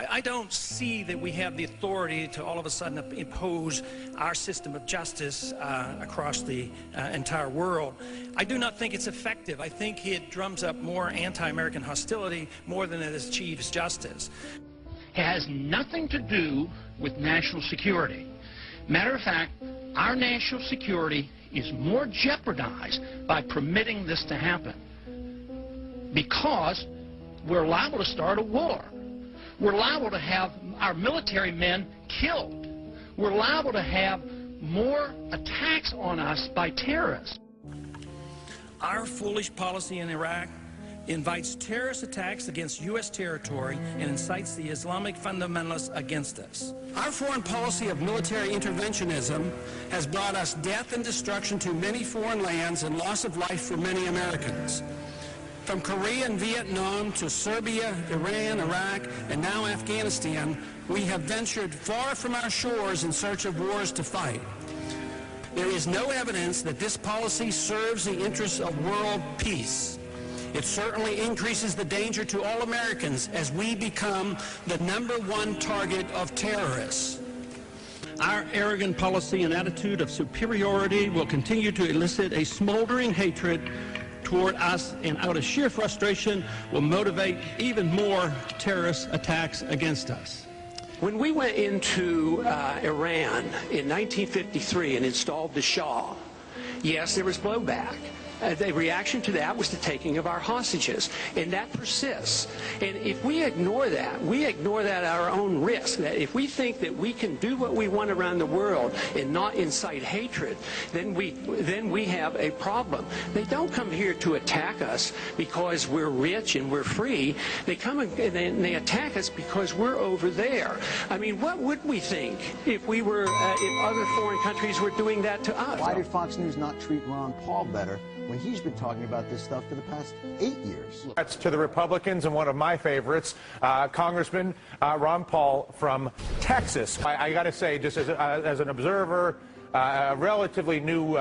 I don't see that we have the authority to all of a sudden impose our system of justice across the entire world. I do not think it's effective. I think it drums up more anti-American hostility more than it achieves justice. It has nothing to do with national security. Matter of fact, our national security is more jeopardized by permitting this to happen because we're liable to start a war. We're liable to have our military men killed. We're liable to have more attacks on us by terrorists. Our foolish policy in Iraq invites terrorist attacks against U.S. territory and incites the Islamic fundamentalists against us. Our foreign policy of military interventionism has brought us death and destruction to many foreign lands and loss of life for many Americans. From Korea and Vietnam to Serbia, Iran, Iraq, and now Afghanistan, we have ventured far from our shores in search of wars to fight. There is no evidence that this policy serves the interests of world peace. It certainly increases the danger to all Americans as we become the #1 target of terrorists. Our arrogant policy and attitude of superiority will continue to elicit a smoldering hatred toward us, and out of sheer frustration will motivate even more terrorist attacks against us. When we went into Iran in 1953 and installed the Shah, yes, there was blowback. The reaction to that was the taking of our hostages, and that persists. And if we ignore that at our own risk, that if we think that we can do what we want around the world and not incite hatred, then we have a problem. They don't come here to attack us because we're rich and we're free. They come and they attack us because we're over there. I mean, what would we think if we were, if other foreign countries were doing that to us? Why did Fox News not treat Ron Paul better when he's been talking about this stuff for the past 8 years? That's to the Republicans, and one of my favorites, Congressman Ron Paul from Texas. I got to say, just as an observer, a relatively new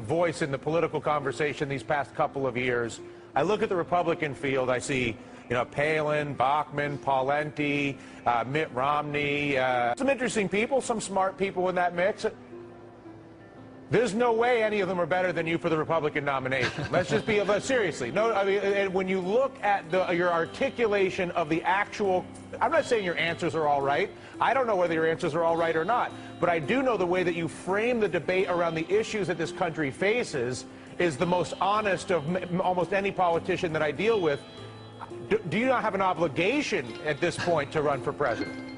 voice in the political conversation these past couple of years, I look at the Republican field, I see, you know, Palin, Bachmann, Pawlenty, Mitt Romney, some interesting people, some smart people in that mix. There's no way any of them are better than you for the Republican nomination. Let's just be, seriously. No, I mean, when you look at your articulation of the actual, I'm not saying your answers are all right. I don't know whether your answers are all right or not. But I do know the way that you frame the debate around the issues that this country faces is the most honest of almost any politician that I deal with. Do you not have an obligation at this point to run for president?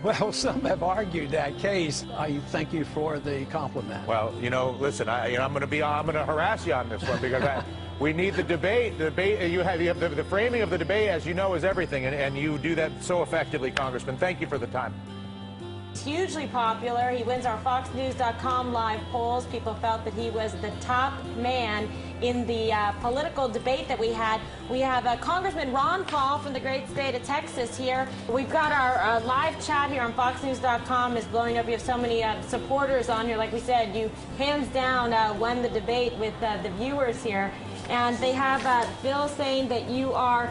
Well, some have argued that case. I thank you for the compliment. Well, you know, listen, I'm going to harass you on this one because we need the debate. The debate, you have the framing of the debate, as you know, is everything, and you do that so effectively, Congressman. Thank you for the time. Hugely popular. He wins our FoxNews.com live polls. People felt that he was the top man in the political debate that we had. We have Congressman Ron Paul from the great state of Texas here. We've got our live chat here on FoxNews.com is blowing up. We have so many supporters on here. Like we said, you hands down won the debate with the viewers here. And they have Bill saying that you are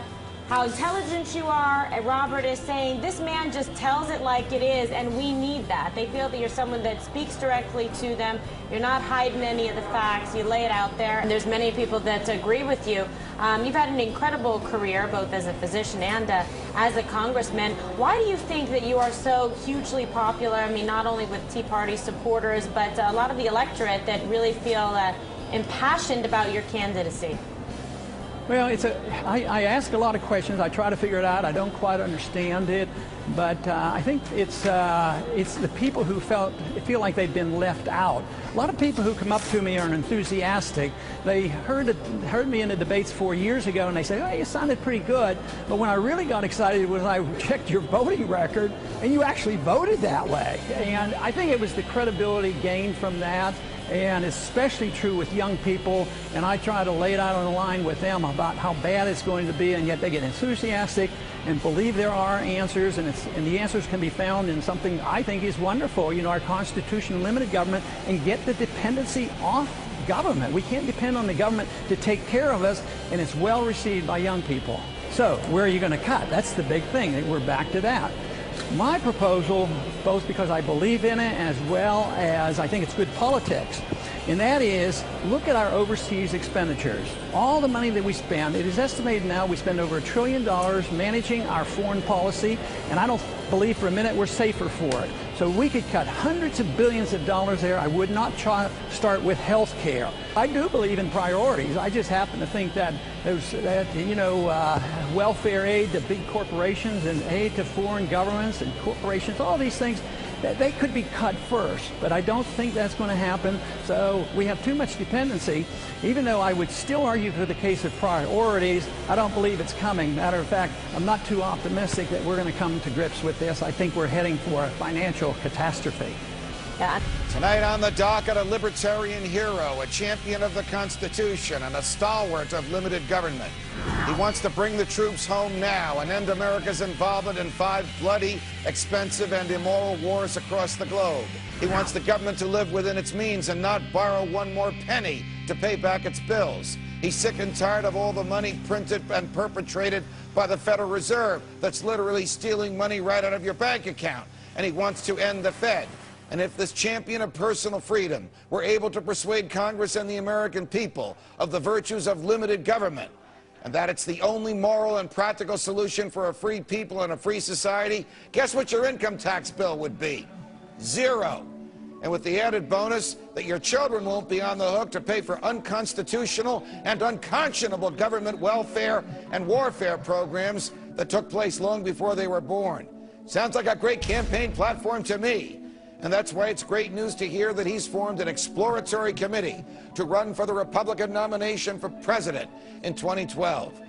how intelligent you are, and Robert is saying this man just tells it like it is, and we need that. They feel that you're someone that speaks directly to them. You're not hiding any of the facts. You lay it out there, and there's many people that agree with you. You've had an incredible career, both as a physician and as a congressman. Why do you think that you are so hugely popular? I mean, not only with Tea Party supporters, but a lot of the electorate that really feel impassioned about your candidacy. Well, I ask a lot of questions. I try to figure it out. I don't quite understand it, but I think it's the people who feel like they've been left out. A lot of people who come up to me are enthusiastic. They heard me in the debates 4 years ago, and they say, "Oh, you sounded pretty good." But when I really got excited was I checked your voting record, and you actually voted that way. And I think it was the credibility gained from that. And it's especially true with young people, and I try to lay it out on the line with them about how bad it's going to be, and yet they get enthusiastic and believe there are answers, and the answers can be found in something I think is wonderful, you know, our Constitution, limited government, and get the dependency off government. We can't depend on the government to take care of us, and it's well received by young people. So where are you going to cut? That's the big thing. We're back to that. my proposal, both because I believe in it as well as I think it's good politics, and that is, look at our overseas expenditures. All the money that we spend, it is estimated now we spend over $1 trillion managing our foreign policy, and I don't believe for a minute we're safer for it. So we could cut hundreds of billions of dollars there. I would not start with health care. I do believe in priorities. I just happen to think that welfare aid to big corporations and aid to foreign governments and corporations, all these things, they could be cut first, but I don't think that's going to happen. So we have too much dependency. Even though I would still argue for the case of priorities, I don't believe it's coming. Matter of fact, I'm not too optimistic that we're going to come to grips with this. I think we're heading for a financial catastrophe. Yeah. Tonight on the docket, a libertarian hero, a champion of the Constitution, and a stalwart of limited government. He wants to bring the troops home now and end America's involvement in 5 bloody, expensive, and immoral wars across the globe. He wants the government to live within its means and not borrow one more penny to pay back its bills. He's sick and tired of all the money printed and perpetrated by the Federal Reserve that's literally stealing money right out of your bank account. And he wants to end the Fed. And if this champion of personal freedom were able to persuade Congress and the American people of the virtues of limited government, and that it's the only moral and practical solution for a free people and a free society, guess what your income tax bill would be? 0. And with the added bonus that your children won't be on the hook to pay for unconstitutional and unconscionable government welfare and warfare programs that took place long before they were born. Sounds like a great campaign platform to me. And that's why it's great news to hear that he's formed an exploratory committee to run for the Republican nomination for president in 2012.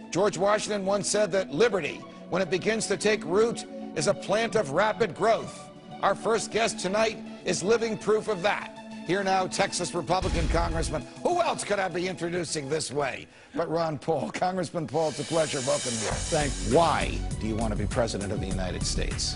George Washington once said that liberty, when it begins to take root, is a plant of rapid growth. Our first guest tonight is living proof of that. Here now, Texas Republican Congressman. Who else could I be introducing this way but Ron Paul? Congressman Paul, it's a pleasure. Welcome here. Thanks. Why do you want to be president of the United States?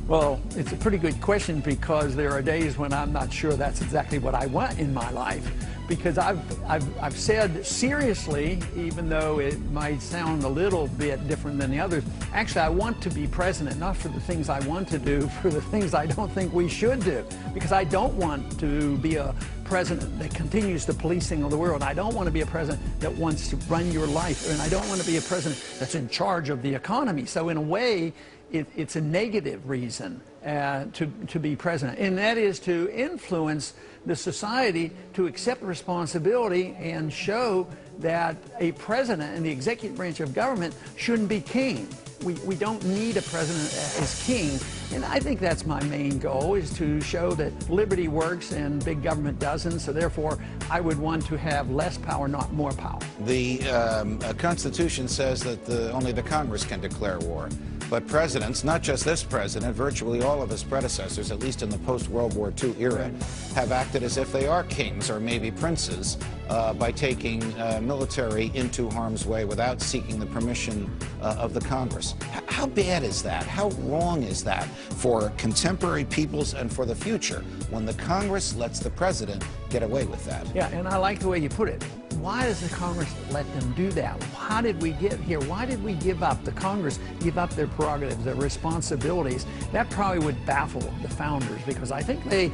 Well, it's a pretty good question, because there are days when I'm not sure that's exactly what I want in my life. Because I've said seriously, even though it might sound a little bit different than the others, actually I want to be president, not for the things I want to do, for the things I don't think we should do. Because I don't want to be a president that continues the policing of the world. I don't want to be a president that wants to run your life. And I don't want to be a president that's in charge of the economy. So in a way, it's a negative reason to be president, and that is to influence the society to accept responsibility and show that a president in the executive branch of government shouldn't be king. We don't need a president as king, and I think that's my main goal, is to show that liberty works and big government doesn't, so therefore I would want to have less power, not more power. The Constitution says that only the Congress can declare war. But presidents, not just this president, virtually all of his predecessors, at least in the post-World War II era, have acted as if they are kings or maybe princes by taking military into harm's way without seeking the permission of the Congress. How bad is that? How wrong is that for contemporary peoples and for the future when the Congress lets the president get away with that? Yeah, and I like the way you put it. Why does the Congress let them do that? How did we get here? Why did we give up, the Congress give up their prerogatives, their responsibilities? That probably would baffle the founders, because I think they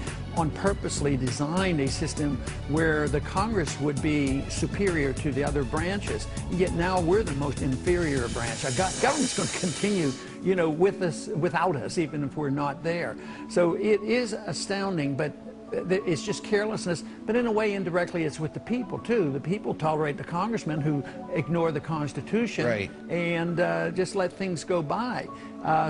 purposely designed a system where the Congress would be superior to the other branches, yet now we're the most inferior branch. Government's going to continue, with us, without us, even if we're not there. So it is astounding, but it's just carelessness, but in a way, indirectly, it's with the people, too. The people tolerate the congressmen who ignore the Constitution, right, and just let things go by.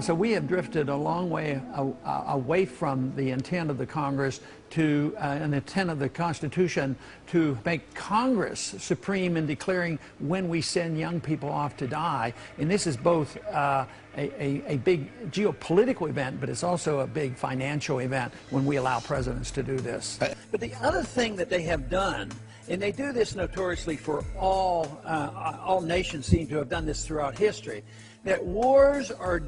So we have drifted a long way away from the intent of the Congress to an intent of the Constitution to make Congress supreme in declaring when we send young people off to die. And this is both a big geopolitical event, but it's also a big financial event when we allow presidents to do this. But the other thing that they have done, and they do this notoriously for all nations seem to have done this throughout history, that wars are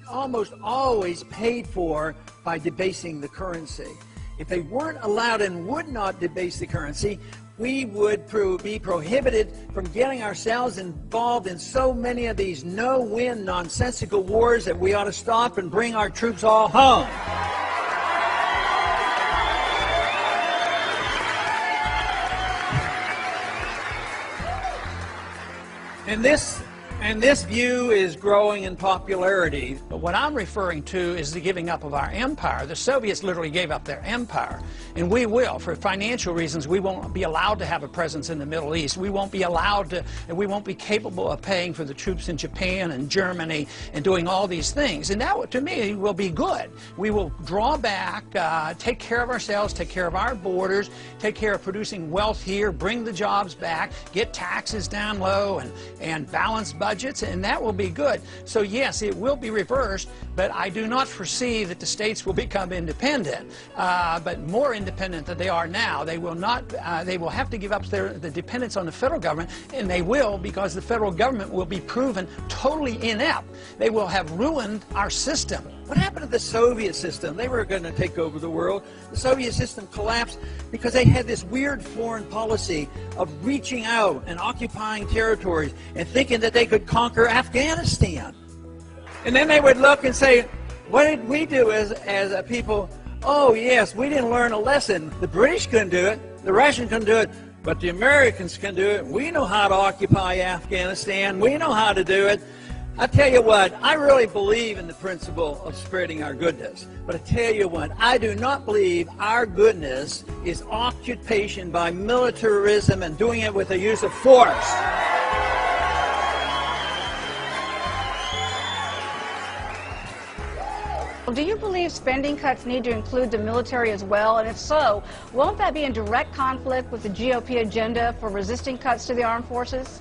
almost always paid for by debasing the currency. If they weren't allowed and would not debase the currency, we would be prohibited from getting ourselves involved in so many of these no-win, nonsensical wars that we ought to stop and bring our troops all home. And this view is growing in popularity. But what I'm referring to is the giving up of our empire. The Soviets literally gave up their empire. And we will. For financial reasons, we won't be allowed to have a presence in the Middle East. We won't be allowed to, and we won't be capable of paying for the troops in Japan and Germany and doing all these things. And that, to me, will be good. We will draw back, take care of ourselves, take care of our borders, take care of producing wealth here, bring the jobs back, get taxes down low, and balance budgets, and that will be good. So yes, it will be reversed, but I do not foresee that the states will become independent, but more independent than they are now. They will not. They will have to give up the dependence on the federal government, and they will, because the federal government will be proven totally inept. They will have ruined our system. What happened to the Soviet system? They were going to take over the world. The Soviet system collapsed because they had this weird foreign policy of reaching out and occupying territories and thinking that they could conquer Afghanistan. And then they would look and say, what did we do as a people? Oh, yes, we didn't learn a lesson. The British couldn't do it. The Russians couldn't do it. But the Americans can do it. We know how to occupy Afghanistan. We know how to do it. I tell you what, I really believe in the principle of spreading our goodness. But I tell you what, I do not believe our goodness is occupation by militarism and doing it with the use of force. Do you believe spending cuts need to include the military as well? And if so, won't that be in direct conflict with the GOP agenda for resisting cuts to the armed forces?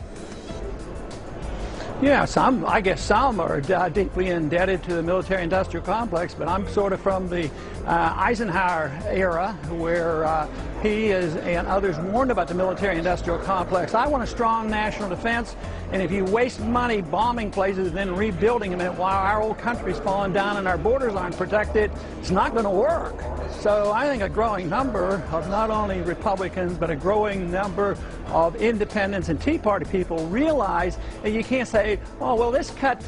Yeah, I guess some are deeply indebted to the military-industrial complex, but I'm sort of from the Eisenhower era, where he and others warned about the military-industrial complex. I want a strong national defense, and if you waste money bombing places and then rebuilding them while our old country's falling down and our borders aren't protected, it's not going to work. So I think a growing number of not only Republicans, but a growing number of independents and Tea Party people realize that you can't say, oh, well, this cut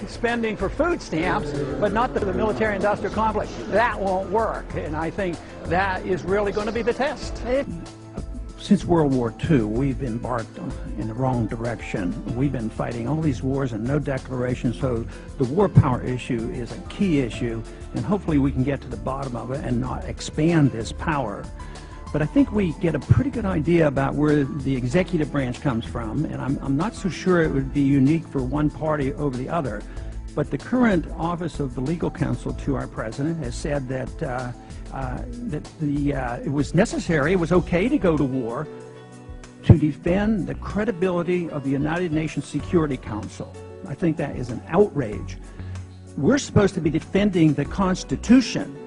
spending for food stamps, but not to the military-industrial complex. That won't work, and I think that is really going to be the test. Since World War II, we've embarked in the wrong direction. We've been fighting all these wars and no declaration, so the war power issue is a key issue, and hopefully we can get to the bottom of it and not expand this power. But I think we get a pretty good idea about where the executive branch comes from, and I'm not so sure it would be unique for one party over the other. But the current office of the legal counsel to our president has said that it was necessary, it was okay to go to war to defend the credibility of the United Nations Security Council. I think that is an outrage. We're supposed to be defending the Constitution,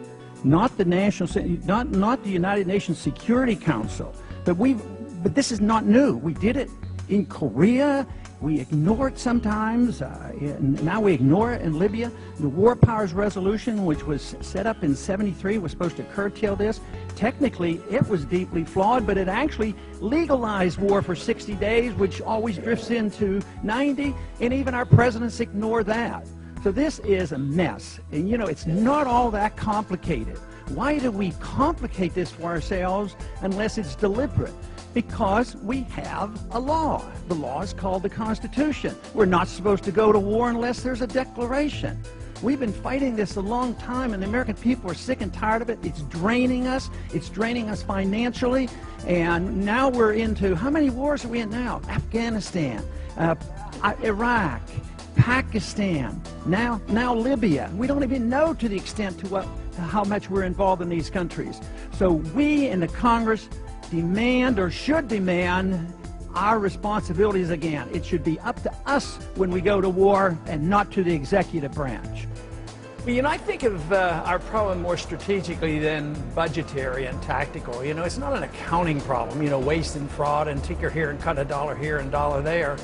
not the not the United Nations Security Council. But this is not new. We did it in Korea. We ignore it sometimes, and now we ignore it in Libya. The War Powers Resolution, which was set up in '73, was supposed to curtail this. Technically, it was deeply flawed, but it actually legalized war for 60 days, which always drifts into 90, and even our presidents ignore that. So this is a mess, and you know, it's not all that complicated. Why do we complicate this for ourselves unless it's deliberate? Because we have a law. The law is called the Constitution. We're not supposed to go to war unless there's a declaration. We've been fighting this a long time, and the American people are sick and tired of it. It's draining us. It's draining us financially. And now we're into, how many wars are we in now? Afghanistan, Iraq, Pakistan, now Libya. We don't even know to the extent to how much we're involved in these countries. So we in the Congress demand, or should demand, our responsibilities again. It should be up to us when we go to war and not to the executive branch. Well, you know, I think of our problem more strategically than budgetary and tactical. You know, it's not an accounting problem, you know, waste and fraud and tinker here and cut a dollar here and dollar there.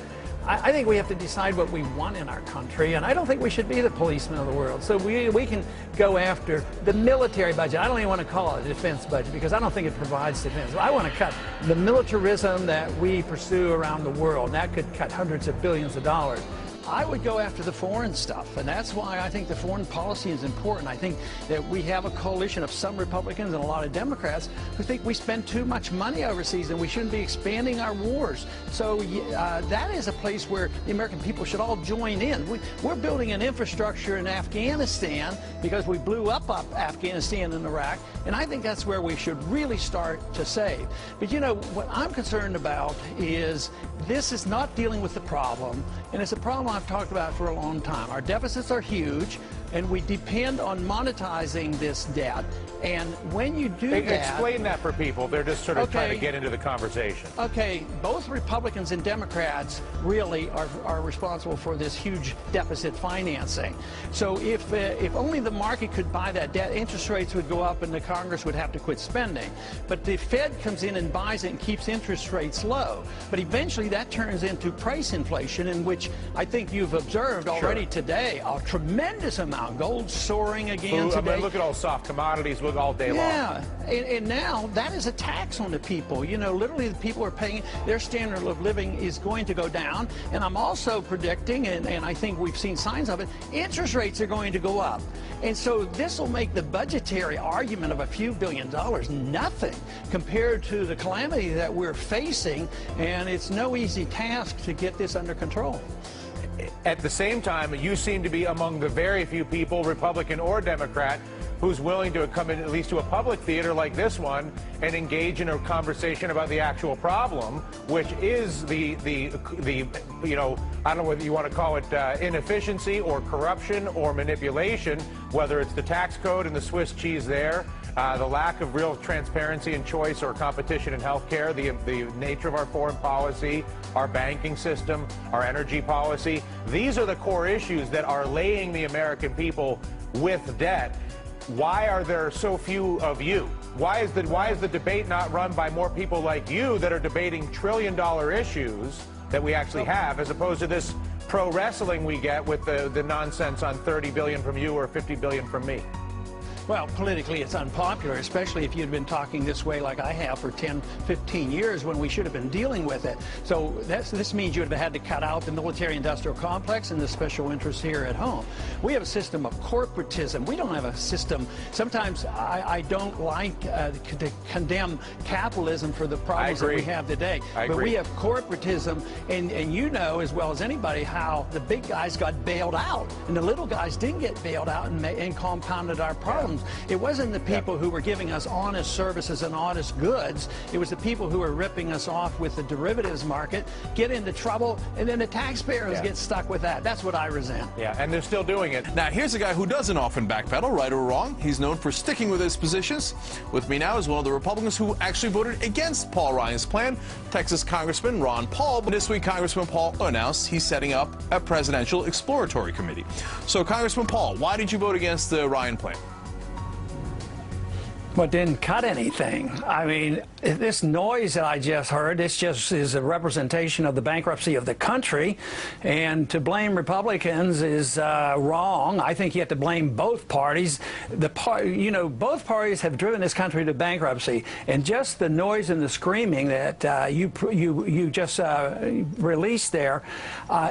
I think we have to decide what we want in our country, and I don't think we should be the policemen of the world. So we can go after the military budget. I don't even want to call it a defense budget because I don't think it provides defense. I want to cut the militarism that we pursue around the world, and that could cut hundreds of billions of dollars. I would go after the foreign stuff, and that's why I think the foreign policy is important. I think that we have a coalition of some Republicans and a lot of Democrats who think we spend too much money overseas and we shouldn't be expanding our wars. So that is a place where the American people should all join in. We're building an infrastructure in Afghanistan because we blew up Afghanistan and Iraq, and I think that's where we should really start to save. But you know, what I'm concerned about is this is not dealing with the problem, and it's a problem I've talked about for a long time. Our deficits are huge, and we depend on monetizing this debt. And when you do that... Explain that for people. They're just sort of trying to get into the conversation. Okay, both Republicans and Democrats really are responsible for this huge deficit financing. So if only the market could buy that debt, interest rates would go up and the Congress would have to quit spending. But the Fed comes in and buys it and keeps interest rates low. But eventually that turns into price inflation, in which I think you've observed already today a tremendous amount. Gold soaring again today. I mean, look at all soft commodities all day long. Yeah, and now that is a tax on the people. You know, literally the people are paying, their standard of living is going to go down. And I'm also predicting, and I think we've seen signs of it, interest rates are going to go up. And so this will make the budgetary argument of a few $billion nothing compared to the calamity that we're facing. And it's no easy task to get this under control. At the same time, you seem to be among the very few people, Republican or Democrat, who's willing to come in at least to a public theater like this one and engage in a conversation about the actual problem, which is the you know, I don't know whether you want to call it inefficiency or corruption or manipulation, whether it's the tax code and the Swiss cheese there, the lack of real transparency and choice or competition in healthcare, the nature of our foreign policy, our banking system, our energy policy. These are the core issues that are laying the American people with debt. Why are there so few of you? Why is the debate not run by more people like you that are debating trillion-dollar issues that we actually have, as opposed to this pro wrestling we get with the nonsense on 30 billion from you or 50 billion from me? Well, politically it's unpopular, especially if you'd been talking this way like I have for 10, 15 years when we should have been dealing with it. So this means you would have had to cut out the military-industrial complex and the special interests here at home. We have a system of corporatism. We don't have a system. Sometimes I don't like to condemn capitalism for the problems that we have today. But we have corporatism, and you know as well as anybody how the big guys got bailed out, and the little guys didn't get bailed out and compounded our problems. It wasn't the people who were giving us honest services and honest goods. It was the people who were ripping us off with the derivatives market, get into trouble, and then the taxpayers get stuck with that. That's what I resent. Yeah, and they're still doing it. Now, here's a guy who doesn't often backpedal, right or wrong. He's known for sticking with his positions. With me now is one of the Republicans who actually voted against Paul Ryan's plan, Texas Congressman Ron Paul. But this week, Congressman Paul announced he's setting up a presidential exploratory committee. So, Congressman Paul, why did you vote against the Ryan plan? Well, didn't cut anything. I mean, this noise that I just heard, this just is a representation of the bankruptcy of the country, and to blame Republicans is wrong. I think you have to blame both parties. You know, both parties have driven this country to bankruptcy, and just the noise and the screaming that you just released there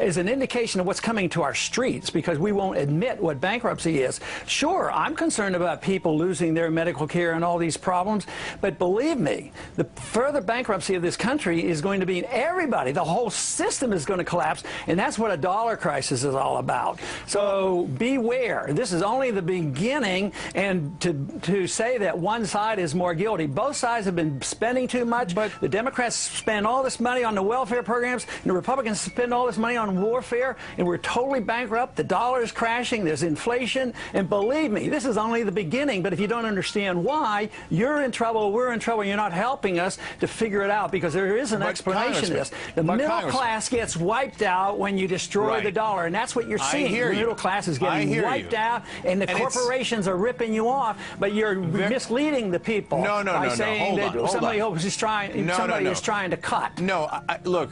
is an indication of what's coming to our streets, because we won't admit what bankruptcy is. Sure, I'm concerned about people losing their medical care and all these problems, but believe me, the further bankruptcy of this country is going to be in everybody. The whole system is going to collapse, and that's what a dollar crisis is all about. So beware. This is only the beginning, and to say that one side is more guilty. Both sides have been spending too much. But the Democrats spend all this money on the welfare programs, and the Republicans spend all this money on warfare, and we're totally bankrupt. The dollar is crashing. There's inflation, and believe me, this is only the beginning. But if you don't understand why, you're in trouble, we're in trouble, you're not helping us to figure it out, because there is an explanation to this. The middle class gets wiped out when you destroy the dollar, and that's what you're seeing. The middle class is getting wiped out, and the corporations are ripping you off, but you're misleading the people by saying that somebody is trying to cut. No, look,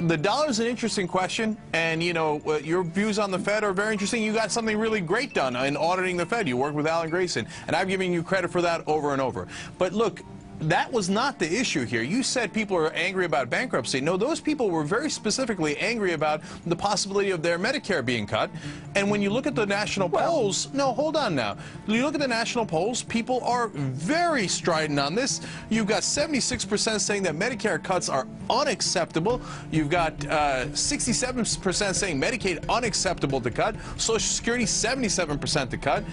The dollar is an interesting question, and you know your views on the Fed are very interesting. You got something really great done in auditing the Fed. You worked with Alan Grayson, and I'm giving you credit for that over and over. But look, that was not the issue here. You said people are angry about bankruptcy. No, those people were very specifically angry about the possibility of their Medicare being cut. And when you look at the national polls, no, hold on now. When you look at the national polls, people are very strident on this. You've got 76% saying that Medicare cuts are unacceptable. You've got 67% saying Medicaid unacceptable to cut. Social Security 77% to cut.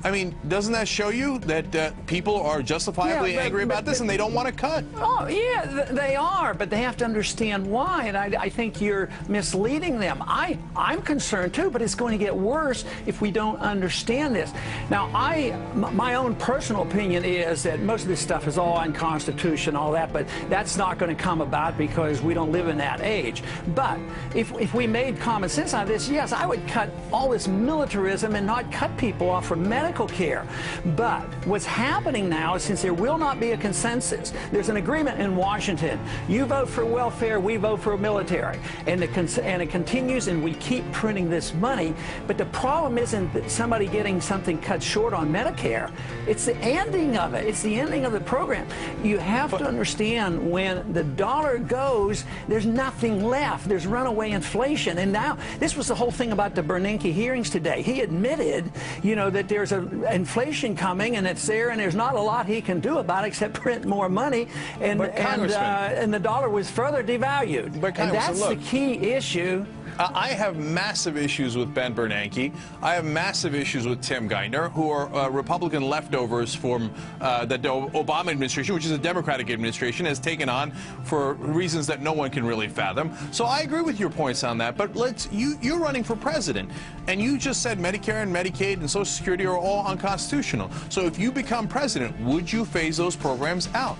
I mean, doesn't that show you that people are justifiably angry about this and they don't want to cut? Oh, yeah, they are, but they have to understand why, and I think you're misleading them. I'm concerned too, but it's going to get worse if we don't understand this. Now, my own personal opinion is that most of this stuff is all unconstitutional, all that, but that's not going to come about because we don't live in that age. But if we made common sense out of this, yes, I would cut all this militarism and not cut people off from medical care. But what's happening now is, since there will not be a consensus, there's an agreement in Washington. You vote for welfare, we vote for military. And it continues, and we keep printing this money. But the problem isn't that somebody getting something cut short on Medicare. It's the ending of it. It's the ending of the program. You have to understand, when the dollar goes, there's nothing left. There's runaway inflation. And now, this was the whole thing about the Bernanke hearings today. He admitted, you know, that there's inflation coming, and it's there, and there's not a lot he can do about it except print more money, and the dollar was further devalued. And that's the key issue. I have massive issues with Ben Bernanke. I have massive issues with Tim Geithner, who are Republican leftovers from the Obama administration, which is a Democratic administration, has taken on for reasons that no one can really fathom. So I agree with your points on that. But you're running for president, and you just said Medicare and Medicaid and Social Security are all unconstitutional. So if you become president, would you phase those programs out?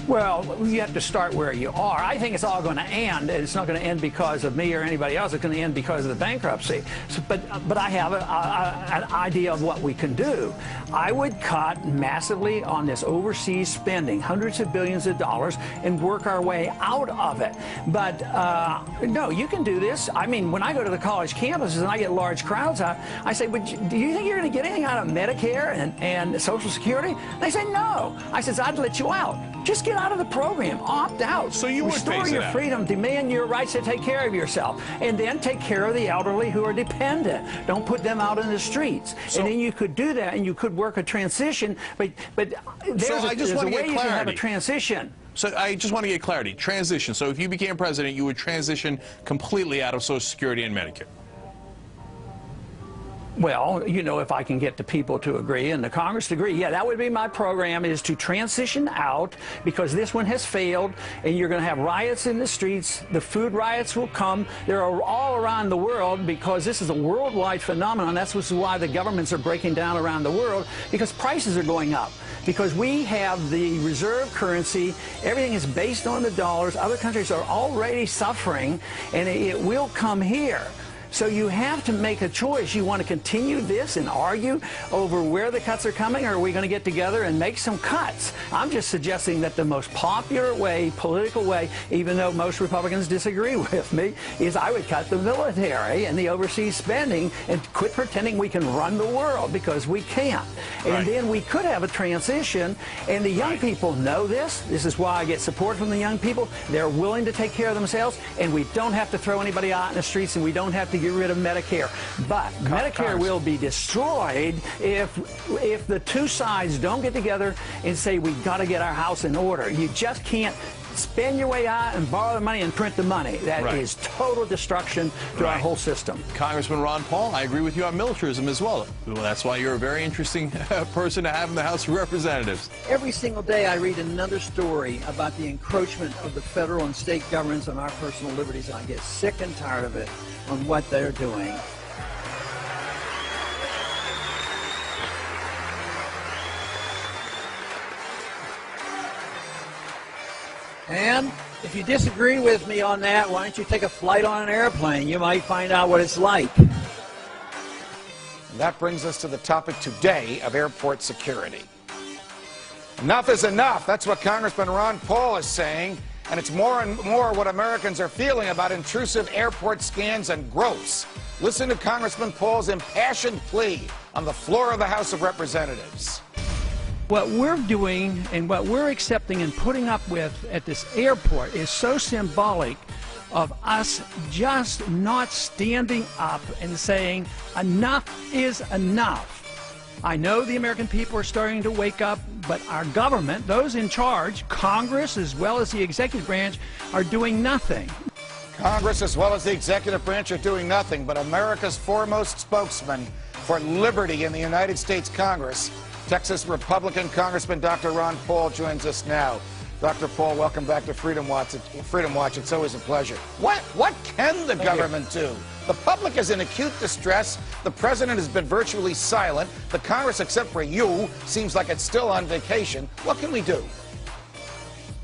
Well, you have to start where you are. I think it's all going to end, and it's not going to end because of me or anybody else. It's going to end because of the bankruptcy. So, but I have an idea of what we can do. I would cut massively on this overseas spending, hundreds of billions of dollars, and work our way out of it. But no, you can do this. I mean, when I go to the college campuses and I get large crowds out, I say, do you think you're going to get anything out of Medicare and Social Security? They say, no. I said, I'd let you out. Just get out of the program, opt out. So you would restore your freedom, demand your rights to take care of yourself, and then take care of the elderly who are dependent. Don't put them out in the streets. So, and then you could do that, and you could work a transition. But there's a way you can have a transition. So I just want to get clarity. Transition. So if you became president, you would transition completely out of Social Security and Medicare. Well, you know, if I can get the people to agree and the Congress to agree, yeah, that would be my program, is to transition out, because this one has failed, and you're going to have riots in the streets. The food riots will come. They're all around the world, because this is a worldwide phenomenon. That's why the governments are breaking down around the world, because prices are going up. Because we have the reserve currency, everything is based on the dollars. Other countries are already suffering, and it will come here. So you have to make a choice. You want to continue this and argue over where the cuts are coming, or are we going to get together and make some cuts? I'm just suggesting that the most popular way, political way, even though most Republicans disagree with me, is I would cut the military and the overseas spending and quit pretending we can run the world, because we can't. And then we could have a transition, and the young people know this. This is why I get support from the young people. They're willing to take care of themselves, and we don't have to throw anybody out in the streets, and we don't have to get rid of Medicare. But Medicare will be destroyed if the two sides don't get together and say, we've got to get our house in order. You just can't spend your way out and borrow the money and print the money. That is total destruction to our whole system. Congressman Ron Paul, I agree with you on militarism as well. That's why you're a very interesting person to have in the House of Representatives. Every single day I read another story about the encroachment of the federal and state governments on our personal liberties, and I get sick and tired of it on what they're doing. And if you disagree with me on that, why don't you take a flight on an airplane? You might find out what it's like. And that brings us to the topic today of airport security. Enough is enough. That's what Congressman Ron Paul is saying And it's more and more what Americans are feeling about intrusive airport scans and gropes. Listen to Congressman Paul's impassioned plea on the floor of the House of Representatives. What we're doing and what we're accepting and putting up with at this airport is so symbolic of us just not standing up and saying enough is enough. I know the American people are starting to wake up, but our government, those in charge, Congress as well as the executive branch, are doing nothing. Congress as well as the executive branch are doing nothing, but America's foremost spokesman for liberty in the United States Congress, Texas Republican Congressman Dr. Ron Paul, joins us now. Dr. Paul, welcome back to Freedom Watch. It's always a pleasure. What can the government do? The public is in acute distress. The president has been virtually silent. The Congress, except for you, seems like it's still on vacation. What can we do?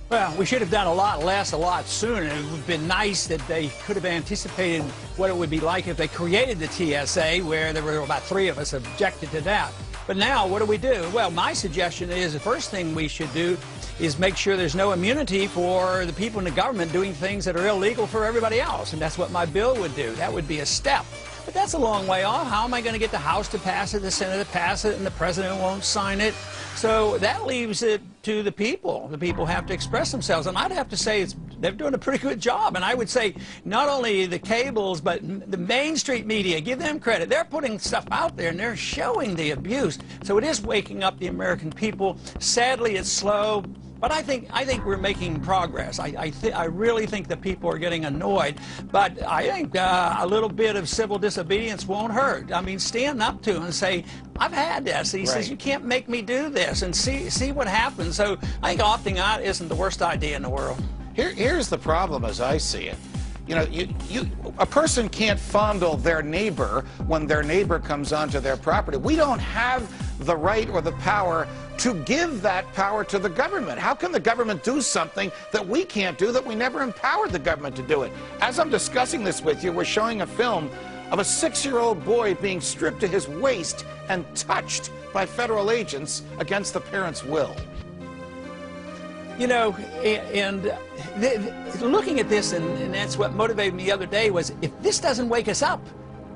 Well, we should have done a lot less, a lot sooner. It would have been nice that they could have anticipated what it would be like if they created the TSA, where there were about 3 of us objected to that. But now, what do? Well, my suggestion is the first thing we should do is make sure there's no immunity for the people in the government doing things that are illegal for everybody else. And that's what my bill would do. That would be a step. But that's a long way off. How am I going to get the House to pass it, the Senate to pass it, and the president won't sign it? So that leaves it to the people. The people have to express themselves. And I'd have to say they're doing a pretty good job. And I would say not only the cables, but the Main Street media, give them credit. They're putting stuff out there, and they're showing the abuse. So it is waking up the American people. Sadly, it's slow. But I think we're making progress. I really think that people are getting annoyed. But I think a little bit of civil disobedience won't hurt. I mean, stand up to him and say, I've had this. He says, you can't make me do this, and see what happens. So I think opting out isn't the worst idea in the world. Here's the problem as I see it. You know, a person can't fondle their neighbor when their neighbor comes onto their property. We don't have the right or the power to give that power to the government. How can the government do something that we can't do, that we never empowered the government to do it? As I'm discussing this with you, we're showing a film of a 6-year-old boy being stripped to his waist and touched by federal agents against the parent's will. You know, and looking at this, and that's what motivated me the other day, was if this doesn't wake us up,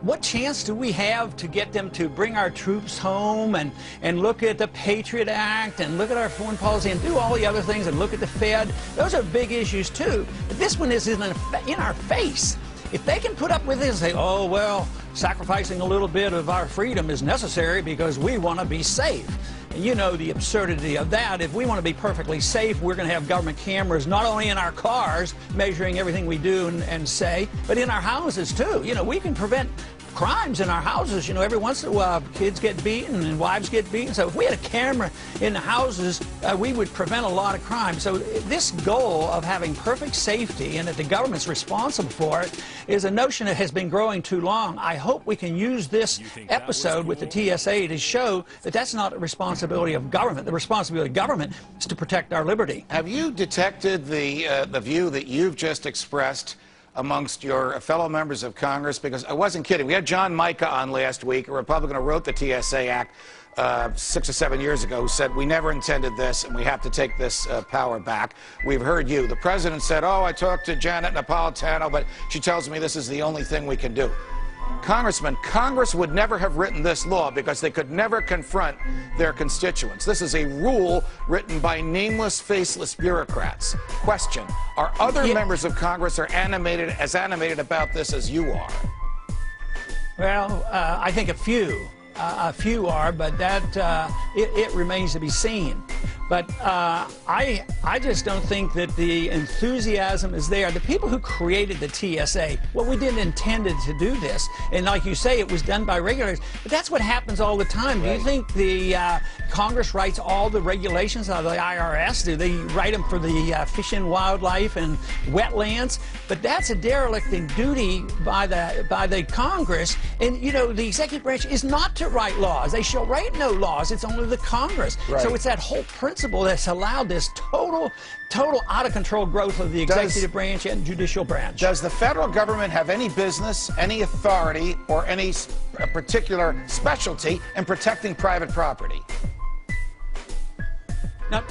what chance do we have to get them to bring our troops home and look at the Patriot Act and look at our foreign policy and do all the other things and look at the Fed? Those are big issues, too. But this one is in our face. If they can put up with this and say, oh, well, sacrificing a little bit of our freedom is necessary because we want to be safe. And you know the absurdity of that. If we want to be perfectly safe, we're going to have government cameras not only in our cars measuring everything we do and say, but in our houses, too. You know, we can prevent crimes in our houses. You know, every once in a while, kids get beaten and wives get beaten. So if we had a camera in the houses, we would prevent a lot of crime. So this goal of having perfect safety and that the government's responsible for it is a notion that has been growing too long. I hope we can use this episode with the TSA to show that that's not a responsibility of government. The responsibility of government is to protect our liberty. Have you detected the view that you've just expressed amongst your fellow members of Congress? Because I wasn't kidding. We had John Mica on last week, a Republican who wrote the TSA Act 6 or 7 years ago, who said we never intended this and we have to take this power back. We've heard you. The president said, oh, I talked to Janet Napolitano, but she tells me this is the only thing we can do. Congressman, Congress would never have written this law because they could never confront their constituents. This is a rule written by nameless, faceless bureaucrats. Question, are other members of Congress as animated about this as you are? Well, I think a few are, but that it remains to be seen. But I just don't think that the enthusiasm is there. The people who created the TSA, well, we didn't intend to do this. And like you say, it was done by regulators. But that's what happens all the time. Right. Do you think the Congress writes all the regulations out of the IRS? Do they write them for the fish and wildlife and wetlands? But that's a derelict in duty by the Congress. And, you know, the executive branch is not to write laws. They shall write no laws. It's only the Congress. Right. So it's that whole principle that's allowed this total out-of-control growth of the executive branch and judicial branch. Does the federal government have any business, any authority, or any particular specialty in protecting private property?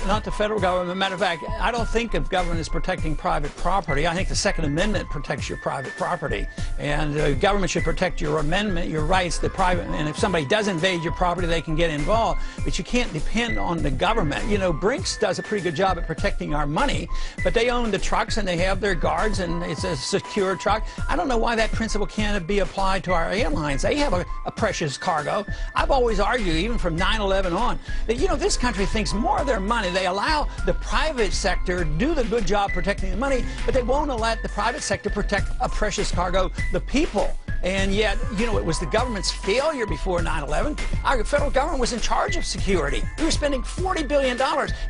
Not the federal government. Matter of fact, I don't think of government as protecting private property. I think the Second Amendment protects your private property, and the government should protect your amendment, your rights, the private. And if somebody does invade your property, they can get involved. But you can't depend on the government. You know, Brinks does a pretty good job at protecting our money, but they own the trucks and they have their guards, and it's a secure truck. I don't know why that principle can't be applied to our airlines. They have a precious cargo. I've always argued, even from 9/11 on, that this country thinks more of their money. They allow the private sector to do the good job protecting the money, but they won't let the private sector protect a precious cargo, the people. And yet, it was the government's failure before 9/11. Our federal government was in charge of security. We were spending $40 billion.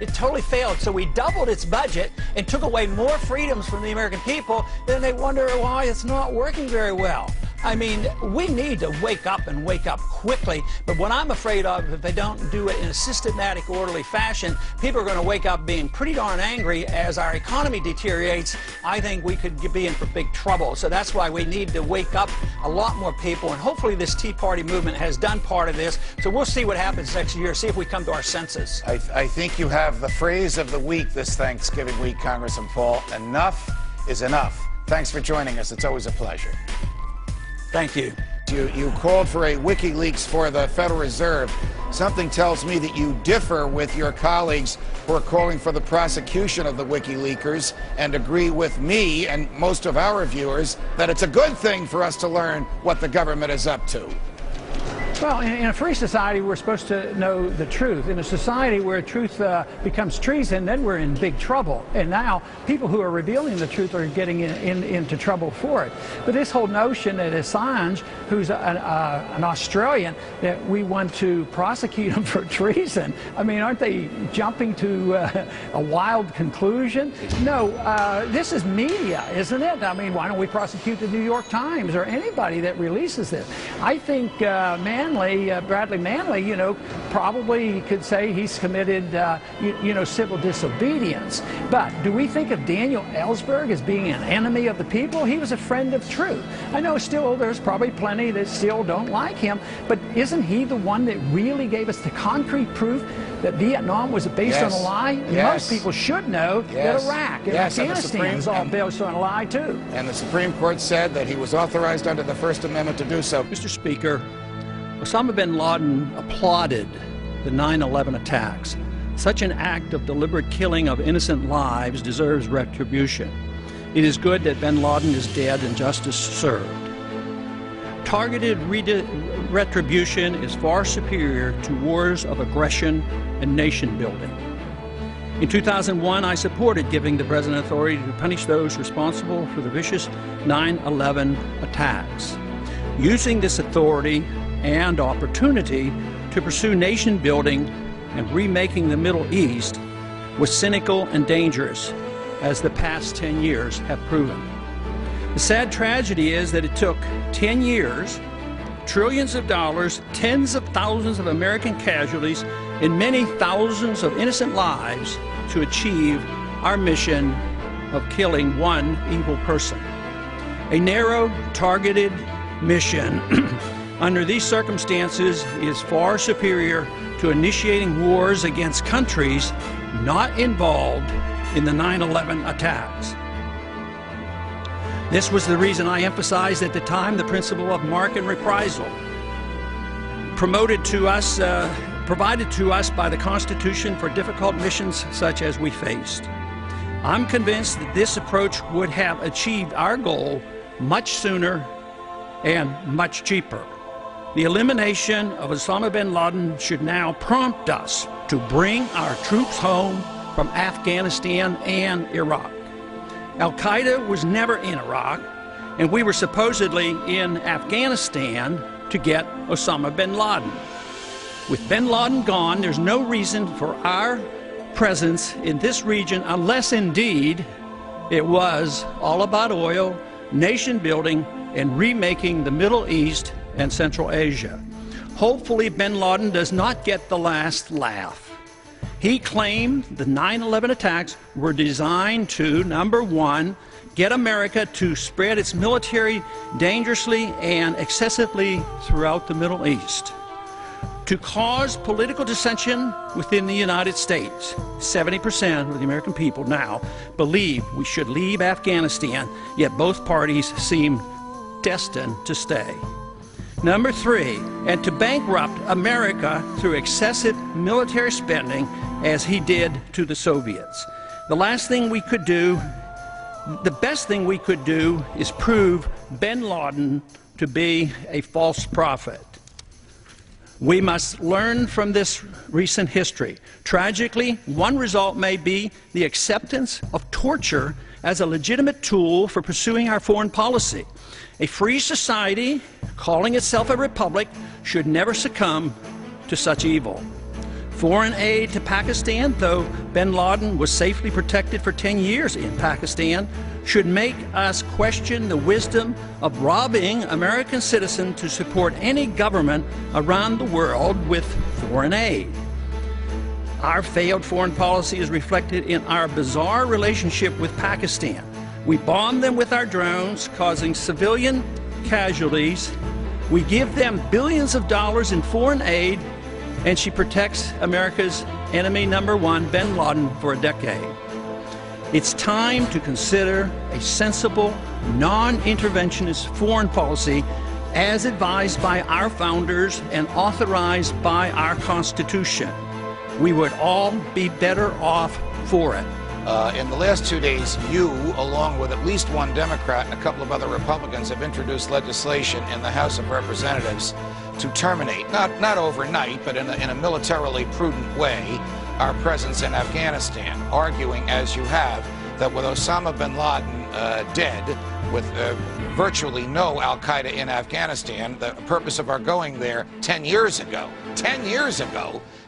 It totally failed. So we doubled its budget and took away more freedoms from the American people. Then they wonder why it's not working very well. I mean, we need to wake up and wake up quickly. But what I'm afraid of, if they don't do it in a systematic, orderly fashion, people are going to wake up being pretty darn angry as our economy deteriorates. I think we could be in for big trouble. So that's why we need to wake up a lot more people. And hopefully this Tea Party movement has done part of this. So we'll see what happens next year, see if we come to our senses. I think you have the phrase of the week this Thanksgiving week, Congressman Paul. Enough is enough. Thanks for joining us. It's always a pleasure. Thank you. You called for a WikiLeaks for the Federal Reserve. Something tells me that you differ with your colleagues who are calling for the prosecution of the WikiLeakers and agree with me and most of our viewers that it's a good thing for us to learn what the government is up to. Well, in a free society, we're supposed to know the truth. In a society where truth becomes treason, then we're in big trouble. And now people who are revealing the truth are getting into trouble for it. But this whole notion that Assange, who's an Australian, that we want to prosecute him for treason, I mean, aren't they jumping to a wild conclusion? No, this is media, isn't it? I mean, why don't we prosecute the New York Times or anybody that releases this? I think Bradley Manley, probably could say he's committed, civil disobedience. But do we think of Daniel Ellsberg as being an enemy of the people? He was a friend of truth. I know still there's probably plenty that still don't like him, but isn't he the one that really gave us the concrete proof that Vietnam was based on a lie? And most people should know that Iraq and Afghanistan is all based on a lie, too. And the Supreme Court said that he was authorized under the First Amendment to do so. Mr. Speaker, Osama bin Laden applauded the 9/11 attacks. Such an act of deliberate killing of innocent lives deserves retribution. It is good that bin Laden is dead and justice served. Targeted retribution is far superior to wars of aggression and nation building. In 2001, I supported giving the President authority to punish those responsible for the vicious 9/11 attacks. Using this authority and opportunity to pursue nation building and remaking the Middle East was cynical and dangerous, as the past 10 years have proven. The sad tragedy is that it took 10 years, trillions of dollars, tens of thousands of American casualties, and many thousands of innocent lives to achieve our mission of killing one evil person. A narrow, targeted mission under these circumstances is far superior to initiating wars against countries not involved in the 9/11 attacks. This was the reason I emphasized at the time the principle of mark and reprisal, provided to us by the Constitution for difficult missions such as we faced. I'm convinced that this approach would have achieved our goal much sooner and much cheaper. The elimination of Osama bin Laden should now prompt us to bring our troops home from Afghanistan and Iraq. Al-Qaeda was never in Iraq, and we were supposedly in Afghanistan to get Osama bin Laden. With bin Laden gone, there's no reason for our presence in this region unless indeed it was all about oil, nation building, and remaking the Middle East and Central Asia. Hopefully bin Laden does not get the last laugh. He claimed the 9/11 attacks were designed to, number one, get America to spread its military dangerously and excessively throughout the Middle East. to cause political dissension within the United States. 70% of the American people now believe we should leave Afghanistan, yet both parties seem destined to stay. Number 3, and to bankrupt America through excessive military spending as he did to the Soviets. The best thing we could do is prove bin Laden to be a false prophet. We must learn from this recent history. Tragically, one result may be the acceptance of torture as a legitimate tool for pursuing our foreign policy. A free society, calling itself a republic, should never succumb to such evil. Foreign aid to Pakistan, though bin Laden was safely protected for 10 years in Pakistan, should make us question the wisdom of robbing American citizens to support any government around the world with foreign aid. Our failed foreign policy is reflected in our bizarre relationship with Pakistan. We bomb them with our drones, causing civilian casualties. We give them billions of dollars in foreign aid, and she protects America's enemy number 1, bin Laden, for a decade. It's time to consider a sensible, non-interventionist foreign policy as advised by our founders and authorized by our Constitution. We would all be better off for it. In the last 2 days, you, along with at least one Democrat and a couple of other Republicans, have introduced legislation in the House of Representatives to terminate, not overnight, but in a militarily prudent way, our presence in Afghanistan, arguing, as you have, that with Osama bin Laden dead, with virtually no al-Qaeda in Afghanistan, the purpose of our going there 10 years ago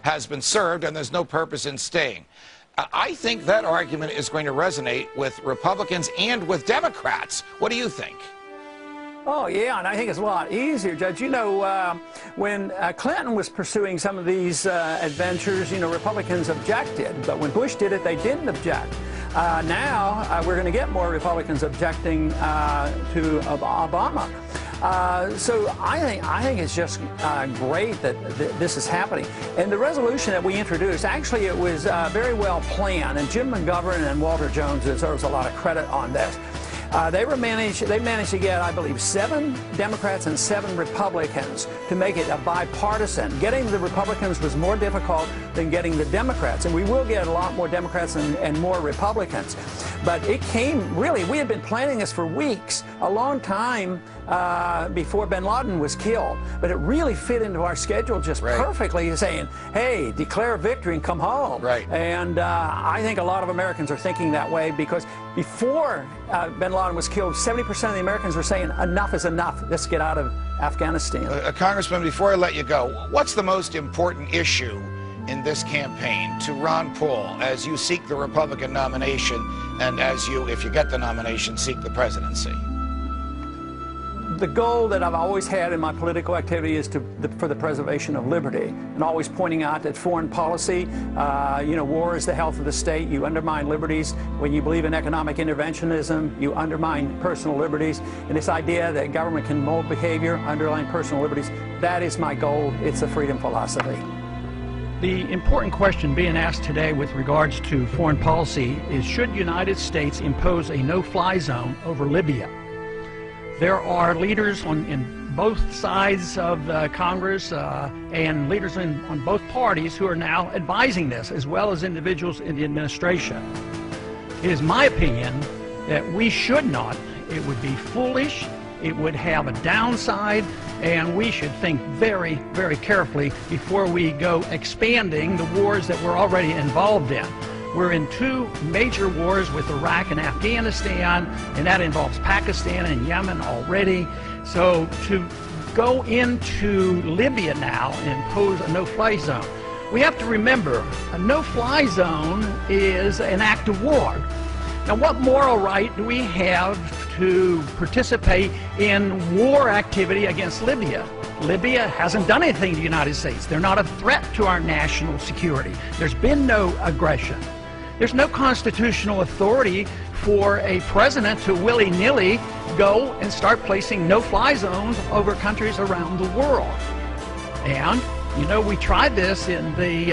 has been served, and there's no purpose in staying. I think that argument is going to resonate with Republicans and with Democrats. What do you think? Oh, yeah, and I think it's a lot easier, Judge. You know, when Clinton was pursuing some of these adventures, you know, Republicans objected. But when Bush did it, they didn't object. Now we're going to get more Republicans objecting to Obama. So I think it's just great that this is happening. And the resolution that we introduced, actually, it was very well planned. And Jim McGovern and Walter Jones deserves a lot of credit on this. They managed to get, I believe, 7 Democrats and 7 Republicans to make it a bipartisan. Getting the Republicans was more difficult than getting the Democrats, and we will get a lot more Democrats and more Republicans. But it came, really, we had been planning this for weeks, a long time before bin Laden was killed. But it really fit into our schedule just perfectly, saying, hey, declare victory and come home. Right. And I think a lot of Americans are thinking that way, because before bin Laden was killed, 70% of the Americans were saying, enough is enough. Let's get out of Afghanistan. Congressman, before I let you go, what's the most important issue in this campaign to Ron Paul as you seek the Republican nomination and as you, if you get the nomination, seek the presidency? The goal that I've always had in my political activity is for the preservation of liberty, and always pointing out that foreign policy, you know, war is the health of the state. You undermine liberties. When you believe in economic interventionism, you undermine personal liberties. And this idea that government can mold behavior, undermine personal liberties, that is my goal. It's a freedom philosophy. The important question being asked today with regards to foreign policy is, should the United States impose a no-fly zone over Libya? There are leaders in both sides of Congress and leaders on both parties who are now advising this, as well as individuals in the administration. It is my opinion that we should not. It would be foolish. It would have a downside, and we should think very, very carefully before we go expanding the wars that we're already involved in. We're in 2 major wars with Iraq and Afghanistan, and that involves Pakistan and Yemen already. So to go into Libya now and impose a no-fly zone, we have to remember a no-fly zone is an act of war. Now, what moral right do we have to participate in war activity against Libya? Libya hasn't done anything to the United States. They're not a threat to our national security. There's been no aggression. There's no constitutional authority for a president to willy-nilly go and start placing no-fly zones over countries around the world. And You know, we tried this in the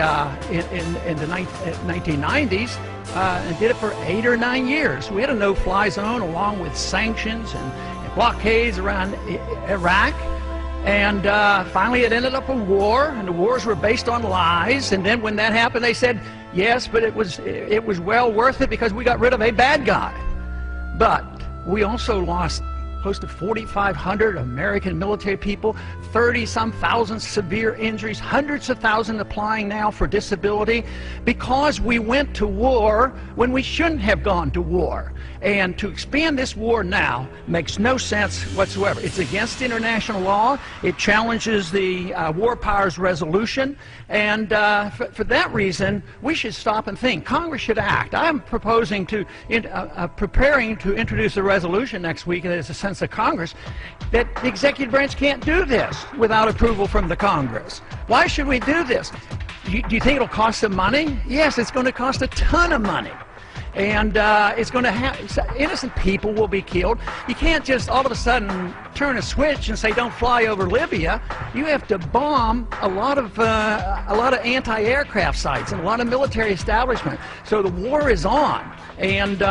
1990s and did it for 8 or 9 years. We had a no-fly zone along with sanctions and blockades around Iraq. And finally it ended up a war, and the wars were based on lies. And then when that happened, they said, yes, but it was well worth it because we got rid of a bad guy. But we also lost close to 4,500 American military people, 30-some thousand severe injuries, hundreds of thousands applying now for disability because we went to war when we shouldn't have gone to war. And to expand this war now makes no sense whatsoever. It's against international law. It challenges the War Powers Resolution. And for that reason, we should stop and think. Congress should act. I'm proposing to, preparing to introduce a resolution next week as a sense of Congress that the executive branch can't do this without approval from the Congress. Why should we do this? Do you think it'll cost some money? Yes, it's going to cost a ton of money. And it's going to have, innocent people will be killed. You can't just all of a sudden turn a switch and say don't fly over Libya. You have to bomb a lot of anti-aircraft sites and a lot of military establishment. So the war is on. And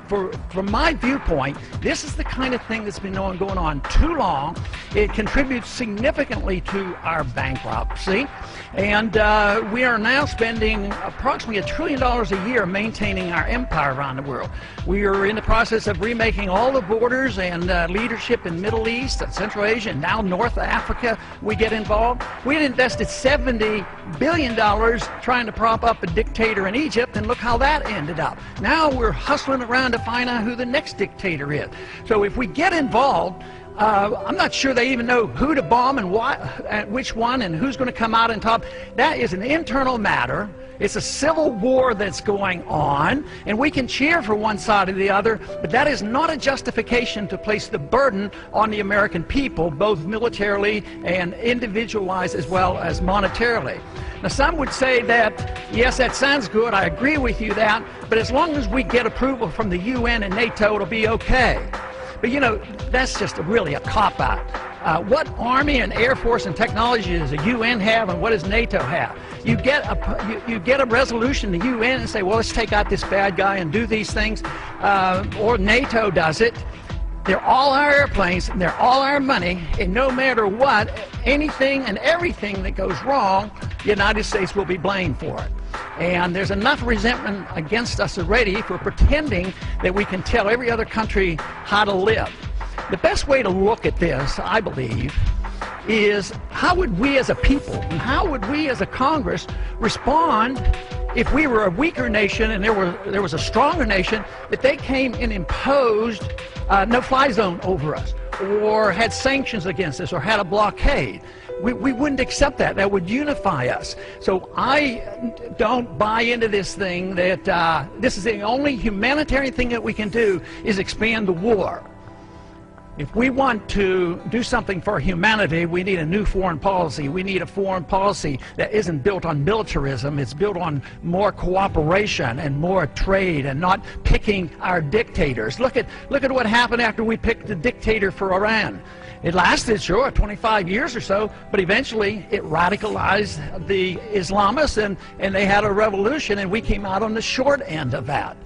from my viewpoint, this is the kind of thing that's been going on too long. It contributes significantly to our bankruptcy. And we are now spending approximately $1 trillion a year maintaining our empire around the world. We are in the process of remaking all the borders and leadership in Middle East, Central Asia, and now North Africa. We get involved. We had invested $70 billion trying to prop up a dictator in Egypt, and look how that ended up. Now we're hustling around to find out who the next dictator is. So if we get involved, I'm not sure they even know who to bomb and what, which one, and who's going to come out on top. That is an internal matter. It's a civil war that's going on, and we can cheer for one side or the other, but that is not a justification to place the burden on the American people, both militarily and individualized as well as monetarily. Now, some would say that, yes, that sounds good, I agree with you that, but as long as we get approval from the UN and NATO, it'll be okay. But you know, that's just really a cop-out. What Army and Air Force and technology does the UN have, and what does NATO have? You get a resolution in the UN and say, well, let's take out this bad guy and do these things, or NATO does it. They're all our airplanes, and they're all our money, and no matter what, anything and everything that goes wrong, the United States will be blamed for it. And there's enough resentment against us already for pretending that we can tell every other country how to live. The best way to look at this, I believe, is how would we as a people and how would we as a Congress respond if we were a weaker nation and there was a stronger nation that they came and imposed no-fly zone over us, or had sanctions against us, or had a blockade. We wouldn't accept that. That would unify us. So I don't buy into this thing that this is the only humanitarian thing that we can do is expand the war. If we want to do something for humanity, we need a new foreign policy. We need a foreign policy that isn't built on militarism. It's built on more cooperation and more trade, and not picking our dictators. Look at what happened after we picked the dictator for Iran. It lasted, sure, 25 years or so, but eventually it radicalized the Islamists, and they had a revolution, and we came out on the short end of that.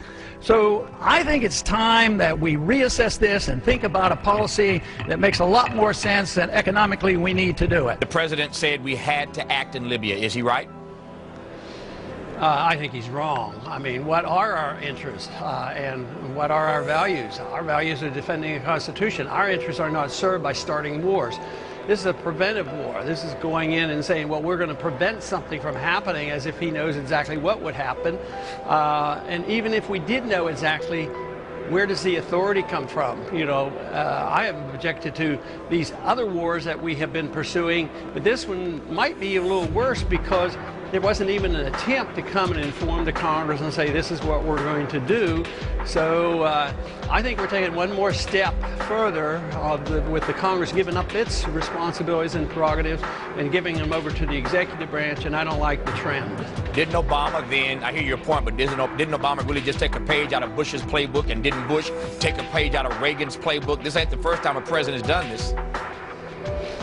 So I think it's time that we reassess this and think about a policy that makes a lot more sense, and economically we need to do it. The president said we had to act in Libya. Is he right? I think he's wrong. I mean, what are our interests and what are our values? Our values are defending the Constitution. Our interests are not served by starting wars. This is a preventive war. This is going in and saying, well, we're going to prevent something from happening, as if he knows exactly what would happen. And even if we did know exactly, where does the authority come from? You know, I have objected to these other wars that we have been pursuing, but this one might be a little worse because there wasn't even an attempt to come and inform the Congress and say this is what we're going to do. So I think we're taking one more step further with the Congress giving up its responsibilities and prerogatives and giving them over to the executive branch, and I don't like the trend. Didn't Obama then, I hear your point, but didn't Obama really just take a page out of Bush's playbook, and didn't Bush take a page out of Reagan's playbook? This ain't the first time a president's done this.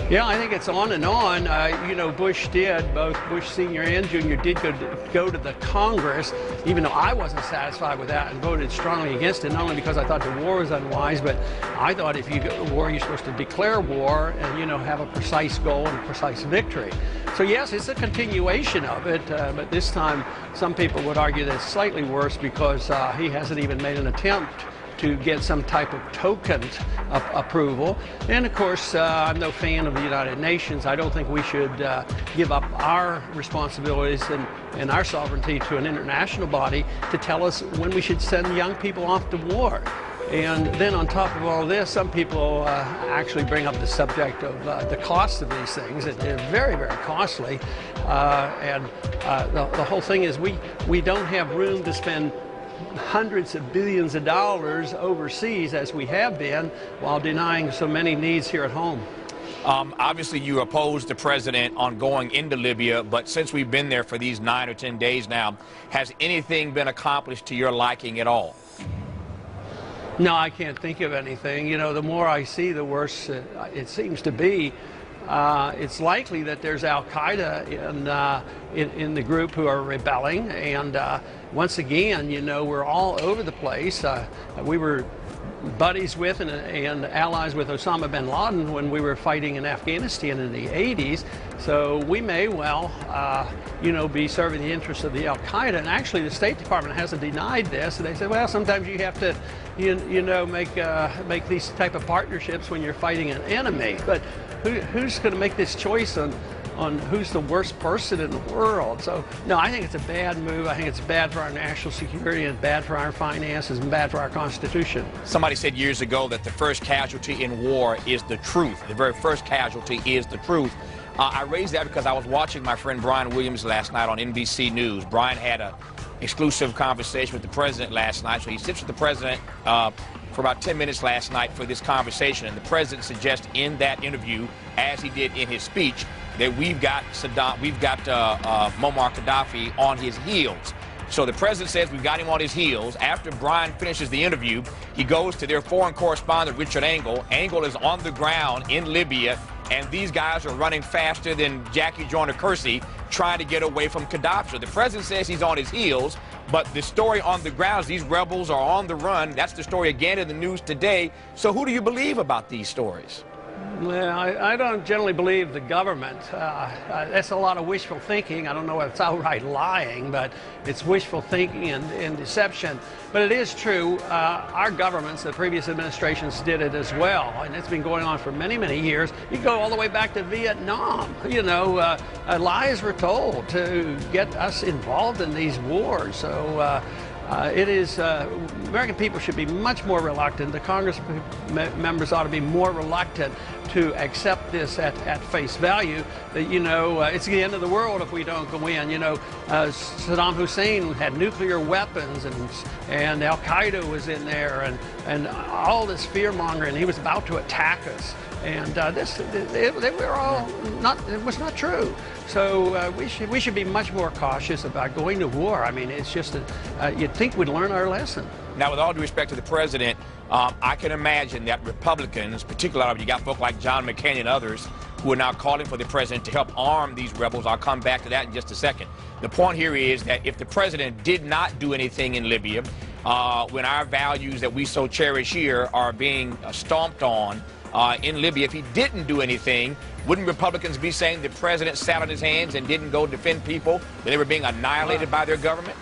Yeah, I think it's on and on. You know, Bush did, both Bush Sr. and Jr. did go to the Congress, even though I wasn't satisfied with that and voted strongly against it, not only because I thought the war was unwise, but I thought if you go to war, you're supposed to declare war and, you know, have a precise goal and a precise victory. So yes, it's a continuation of it, but this time some people would argue that it's slightly worse because he hasn't even made an attempt to get some type of token approval. And of course, I'm no fan of the United Nations. I don't think we should give up our responsibilities and our sovereignty to an international body to tell us when we should send young people off to war. And then on top of all this, some people actually bring up the subject of the cost of these things. They're very, very costly. The whole thing is we don't have room to spend hundreds of billions of dollars overseas as we have been while denying so many needs here at home. Obviously, you oppose the president on going into Libya, but since we've been there for these 9 or 10 days now, has anything been accomplished to your liking at all? No, I can't think of anything. You know, the more I see, the worse it seems to be. It's likely that there's Al-Qaeda in the group who are rebelling, and once again, you know, we're all over the place. We were buddies with and allies with Osama bin Laden when we were fighting in Afghanistan in the 80s, so we may well, you know, be serving the interests of the Al-Qaeda. And actually, the State Department hasn't denied this. They said, well, sometimes you have to, you know, make these type of partnerships when you're fighting an enemy. But who's going to make this choice on who's the worst person in the world? So, no, I think it's a bad move. I think it's bad for our national security and bad for our finances and bad for our Constitution. Somebody said years ago that the first casualty in war is the truth. The very first casualty is the truth. I raised that because I was watching my friend Brian Williams last night on NBC News. Brian had an exclusive conversation with the president last night, so he sits with the president for about 10 minutes last night for this conversation, and the president suggests in that interview, as he did in his speech, that we've got Muammar Gaddafi on his heels. So the president says we've got him on his heels. After Brian finishes the interview, he goes to their foreign correspondent, Richard Engel. Engel is on the ground in Libya, and these guys are running faster than Jackie Joyner-Kersee trying to get away from Gaddafi. So the president says he's on his heels, but the story on the ground is these rebels are on the run. That's the story again in the news today. So who do you believe about these stories? Well, I don't generally believe the government. That's a lot of wishful thinking. I don't know if it's outright lying, but it's wishful thinking and deception. But it is true. Our governments, the previous administrations, did it as well, and it's been going on for many, many years. You go all the way back to Vietnam. You know, lies were told to get us involved in these wars. So American people should be much more reluctant. The Congress members ought to be more reluctant to accept this at face value, that, you know, it's the end of the world if we don't go in. You know, Saddam Hussein had nuclear weapons, and Al-Qaeda was in there, and all this fear-mongering. He was about to attack us. And they were all not, it was not true. So we should be much more cautious about going to war. I mean, it's just, you'd think we'd learn our lesson. Now, with all due respect to the president, I can imagine that Republicans, particularly you got folk like John McCain and others, who are now calling for the president to help arm these rebels. I'll come back to that in just a second. The point here is that if the president did not do anything in Libya, when our values that we so cherish here are being stomped on in Libya, if he didn't do anything, wouldn't Republicans be saying the president sat on his hands and didn't go defend people, that they were being annihilated by their government?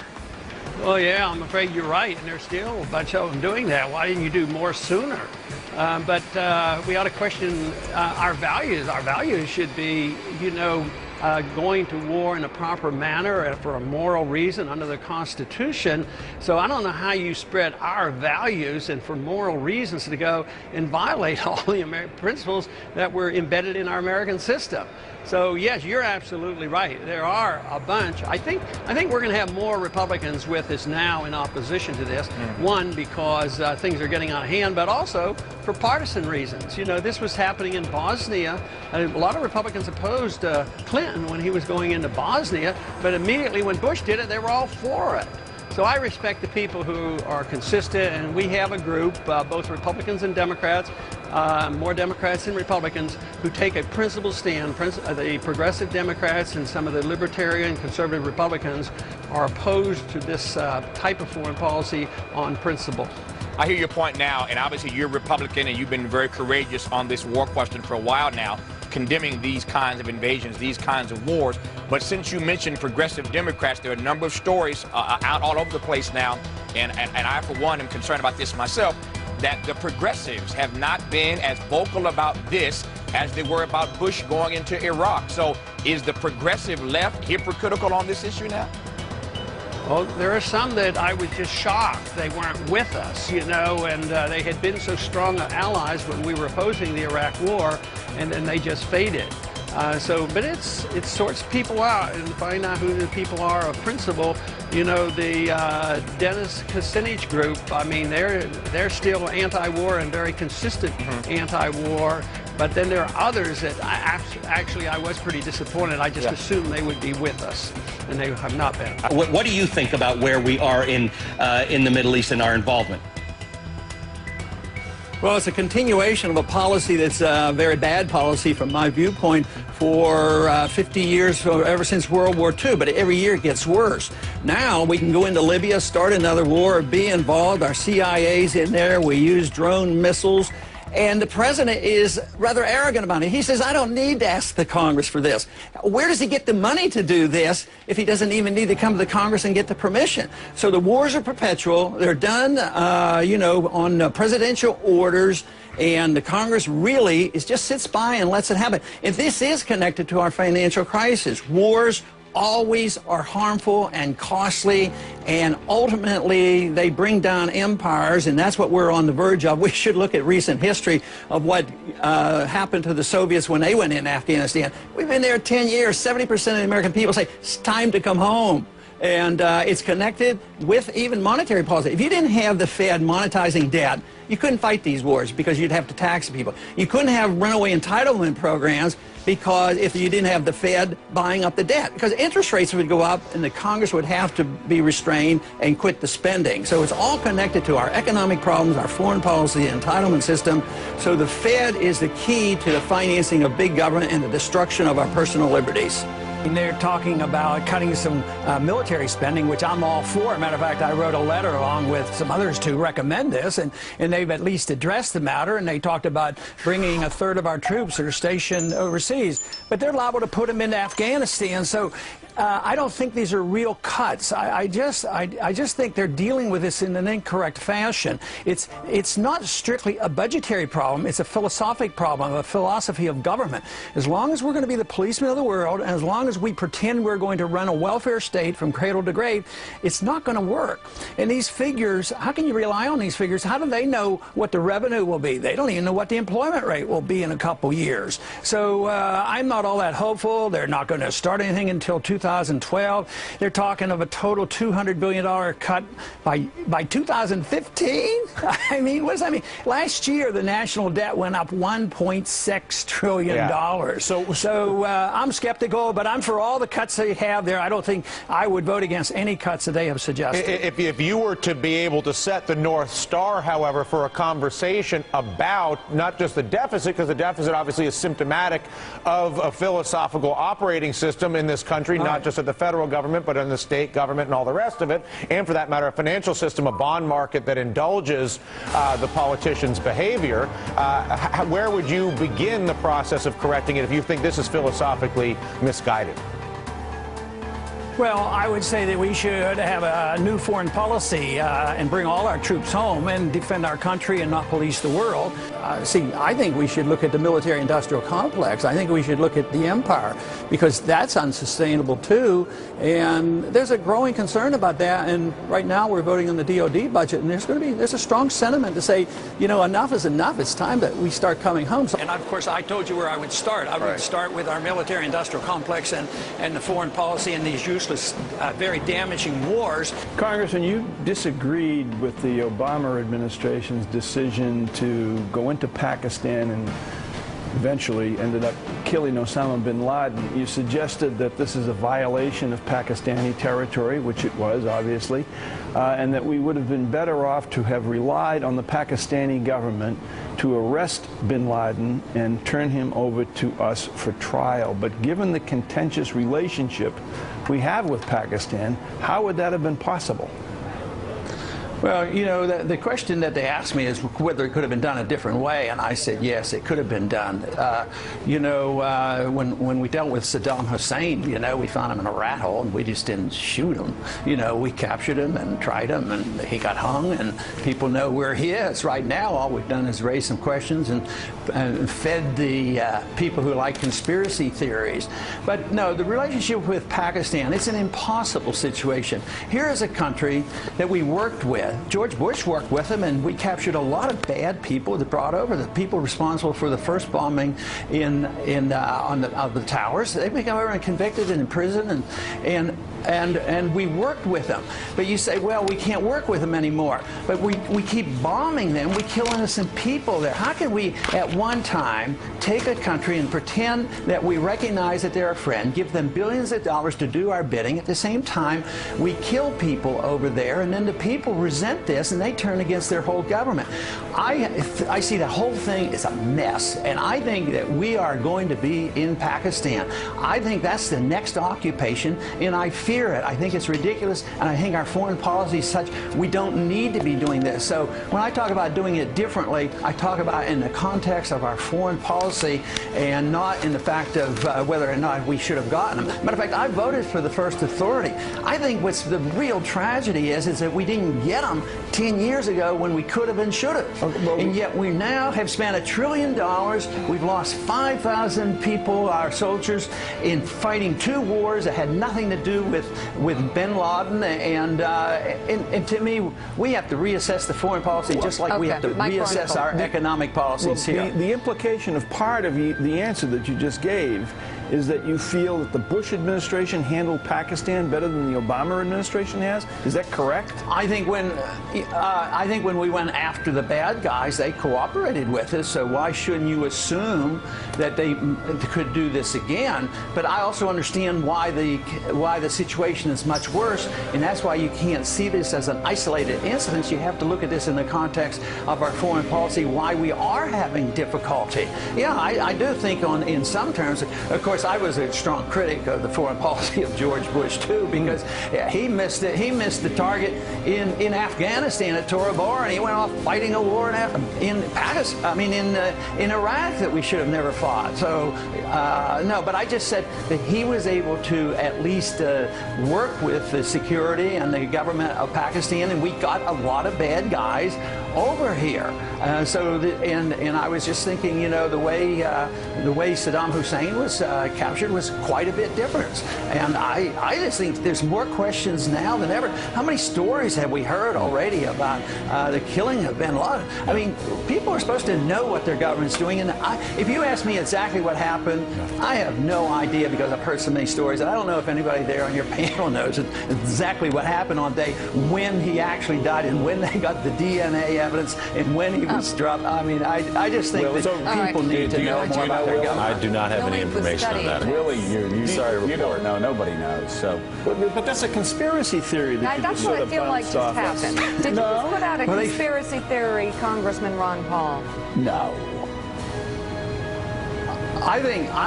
Well, yeah, I'm afraid you're right, and there's still a bunch of them doing that. Why didn't you do more sooner? But we ought to question our values. Our values should be, you know, going to war in a proper manner for a moral reason under the Constitution. So I don't know how you spread our values and for moral reasons to go and violate all the American principles that were embedded in our American system. So yes, you're absolutely right. There are a bunch. I think we're going to have more Republicans with us now in opposition to this. One, because things are getting out of hand, but also for partisan reasons. You know, this was happening in Bosnia. A lot of Republicans opposed Clinton when he was going into Bosnia, but immediately when Bush did it, they were all for it. So I respect the people who are consistent, and we have a group, both Republicans and Democrats, more Democrats than Republicans who take a principled stand. The progressive Democrats and some of the libertarian conservative Republicans are opposed to this type of foreign policy on principle. I hear your point now, and obviously you're Republican and you've been very courageous on this war question for a while now, condemning these kinds of invasions, these kinds of wars. But since you mentioned progressive Democrats, there are a number of stories out all over the place now, and I, for one, am concerned about this myself, that the progressives have not been as vocal about this as they were about Bush going into Iraq. So is the progressive left hypocritical on this issue now? Well, there are some that I was just shocked they weren't with us, you know, and they had been so strong allies when we were opposing the Iraq War, and then they just faded. But it sorts people out and find out who the people are of principle. You know, the Dennis Kucinich group, I mean, they're still anti-war and very consistent anti-war. But then there are others that I was pretty disappointed. I just assumed they would be with us, and they have not been. What do you think about where we are in the Middle East and our involvement? Well, it's a continuation of a policy that's a very bad policy from my viewpoint for 50 years, ever since World War II, but every year it gets worse. Now we can go into Libya, start another war, be involved. Our CIA's in there. We use drone missiles. And the president is rather arrogant about it. He says, I don't need to ask the Congress for this. Where does he get the money to do this if he doesn't even need to come to the Congress and get the permission? So the wars are perpetual. They're done, you know, on presidential orders. And the Congress really is just sits by and lets it happen. If this is connected to our financial crisis, wars always are harmful and costly, and ultimately they bring down empires, and that's what we're on the verge of. We should look at recent history of what happened to the Soviets when they went in Afghanistan. We've been there 10 years. 70% of the American people say it's time to come home. And it's connected with even monetary policy. If you didn't have the Fed monetizing debt, you couldn't fight these wars because you'd have to tax people. You couldn't have runaway entitlement programs because if you didn't have the Fed buying up the debt, because interest rates would go up and the Congress would have to be restrained and quit the spending. So it's all connected to our economic problems, our foreign policy, entitlement system. So the Fed is the key to the financing of big government and the destruction of our personal liberties. They're talking about cutting some military spending, which I'm all for. Matter of fact, I wrote a letter along with some others to recommend this, and they've at least addressed the matter, and they talked about bringing a third of our troops that are stationed overseas. But they're liable to put them into Afghanistan, so I don't think these are real cuts. I just think they're dealing with this in an incorrect fashion. It's not strictly a budgetary problem. It's a philosophic problem, a philosophy of government. As long as we're going to be the policemen of the world, and as long as we pretend we're going to run a welfare state from cradle to grave, it's not going to work. And these figures, how can you rely on these figures? How do they know what the revenue will be? They don't even know what the employment rate will be in a couple years. So I'm not all that hopeful. They're not going to start anything until 2012. They're talking of a total $200 billion cut by 2015. I mean, what does that mean? Last year, the national debt went up $1.6 trillion. Yeah. So I'm skeptical, but I'm for all the cuts they have there. I don't think I would vote against any cuts that they have suggested. If you were to be able to set the North Star, however, for a conversation about not just the deficit, because the deficit obviously is symptomatic of a philosophical operating system in this country, not just at the federal government, but in the state government and all the rest of it, and for that matter, a financial system, a bond market that indulges the politicians' behavior. Where would you begin the process of correcting it if you think this is philosophically misguided? Well, I would say that we should have a new foreign policy and bring all our troops home and defend our country and not police the world. See, I think we should look at the military-industrial complex. I think we should look at the empire, because that's unsustainable too. And there's a growing concern about that. And right now we're voting on the DOD budget, and there's a strong sentiment to say, you know, enough is enough. It's time that we start coming home. And of course, I told you where I would start. I would start with our military-industrial complex and the foreign policy and these very damaging wars. Congressman, you disagreed with the Obama administration's decision to go into Pakistan and eventually ended up killing Osama bin Laden. You suggested that this is a violation of Pakistani territory, which it was, obviously, and that we would have been better off to have relied on the Pakistani government to arrest bin Laden and turn him over to us for trial. But given the contentious relationship we have with Pakistan, how would that have been possible? Well, you know, the question that they asked me is whether it could have been done a different way, and I said yes, it could have been done. You know, when we dealt with Saddam Hussein, you know, we found him in a rat hole and we just didn't shoot him. You know, we captured him and tried him, and he got hung, and people know where he is. Right now, all we've done is raise some questions and fed the people who like conspiracy theories. But no, the relationship with Pakistan, it's an impossible situation. Here is a country that we worked with. George Bush worked with them, and we captured a lot of bad people that brought over. The people responsible for the first bombing of the towers, they became over and convicted and in prison, and we worked with them. But you say, well, we can't work with them anymore. But we keep bombing them. We kill innocent people there. How can we, at one time, take a country and pretend that we recognize that they're a friend, give them billions of dollars to do our bidding, at the same time we kill people over there, and then the people resent this and they turn against their whole government? I see the whole thing is a mess, and I think that we are going to be in Pakistan. I think that's the next occupation, and I fear it. I think it's ridiculous, and I think our foreign policy is such we don't need to be doing this. So when I talk about doing it differently, I talk about in the context of our foreign policy and not in the fact of whether or not we should have gotten them. Matter of fact, I voted for the first authority. I think what's the real tragedy is that we didn't get them 10 years ago when we could have and should have. And yet we now have spent $1 trillion. We've lost 5,000 people, our soldiers, in fighting 2 wars that had nothing to do with bin Laden. And to me, we have to reassess the foreign policy just like we have to reassess our economic policies here. The implication of part of the answer that you just gave is that you feel that the Bush administration handled Pakistan better than the Obama administration has? Is that correct? I think when we went after the bad guys, they cooperated with us. So why shouldn't you assume that they could do this again? But I also understand why the situation is much worse, and that's why you can't see this as an isolated incident. You have to look at this in the context of our foreign policy, why we are having difficulty. Yeah, I do think in some terms, of course, I was a strong critic of the foreign policy of George Bush too, because he missed it. He missed the target in Afghanistan at Tora Bora, and he went off fighting a war in Pakistan. In Iraq that we should have never fought. So no, but I just said that he was able to at least work with the security and the government of Pakistan, and we got a lot of bad guys over here. And I was just thinking, you know, the way Saddam Hussein was captured was quite a bit different. And I just think there's more questions now than ever. How many stories have we heard already about the killing of bin Laden? I mean, people are supposed to know what their government's doing. And if you ask me exactly what happened, I have no idea, because I've heard so many stories. And I don't know if anybody there on your panel knows exactly what happened on day when he actually died and when they got the DNA evidence and when he was dropped. I mean, I just think that people need to know more about their government. I do not have any information on that. Really, you sorry to report. No, nobody knows. So, but that's a conspiracy theory. That's what I feel like just happened. Did you just put out a conspiracy theory, Congressman Ron Paul? No. I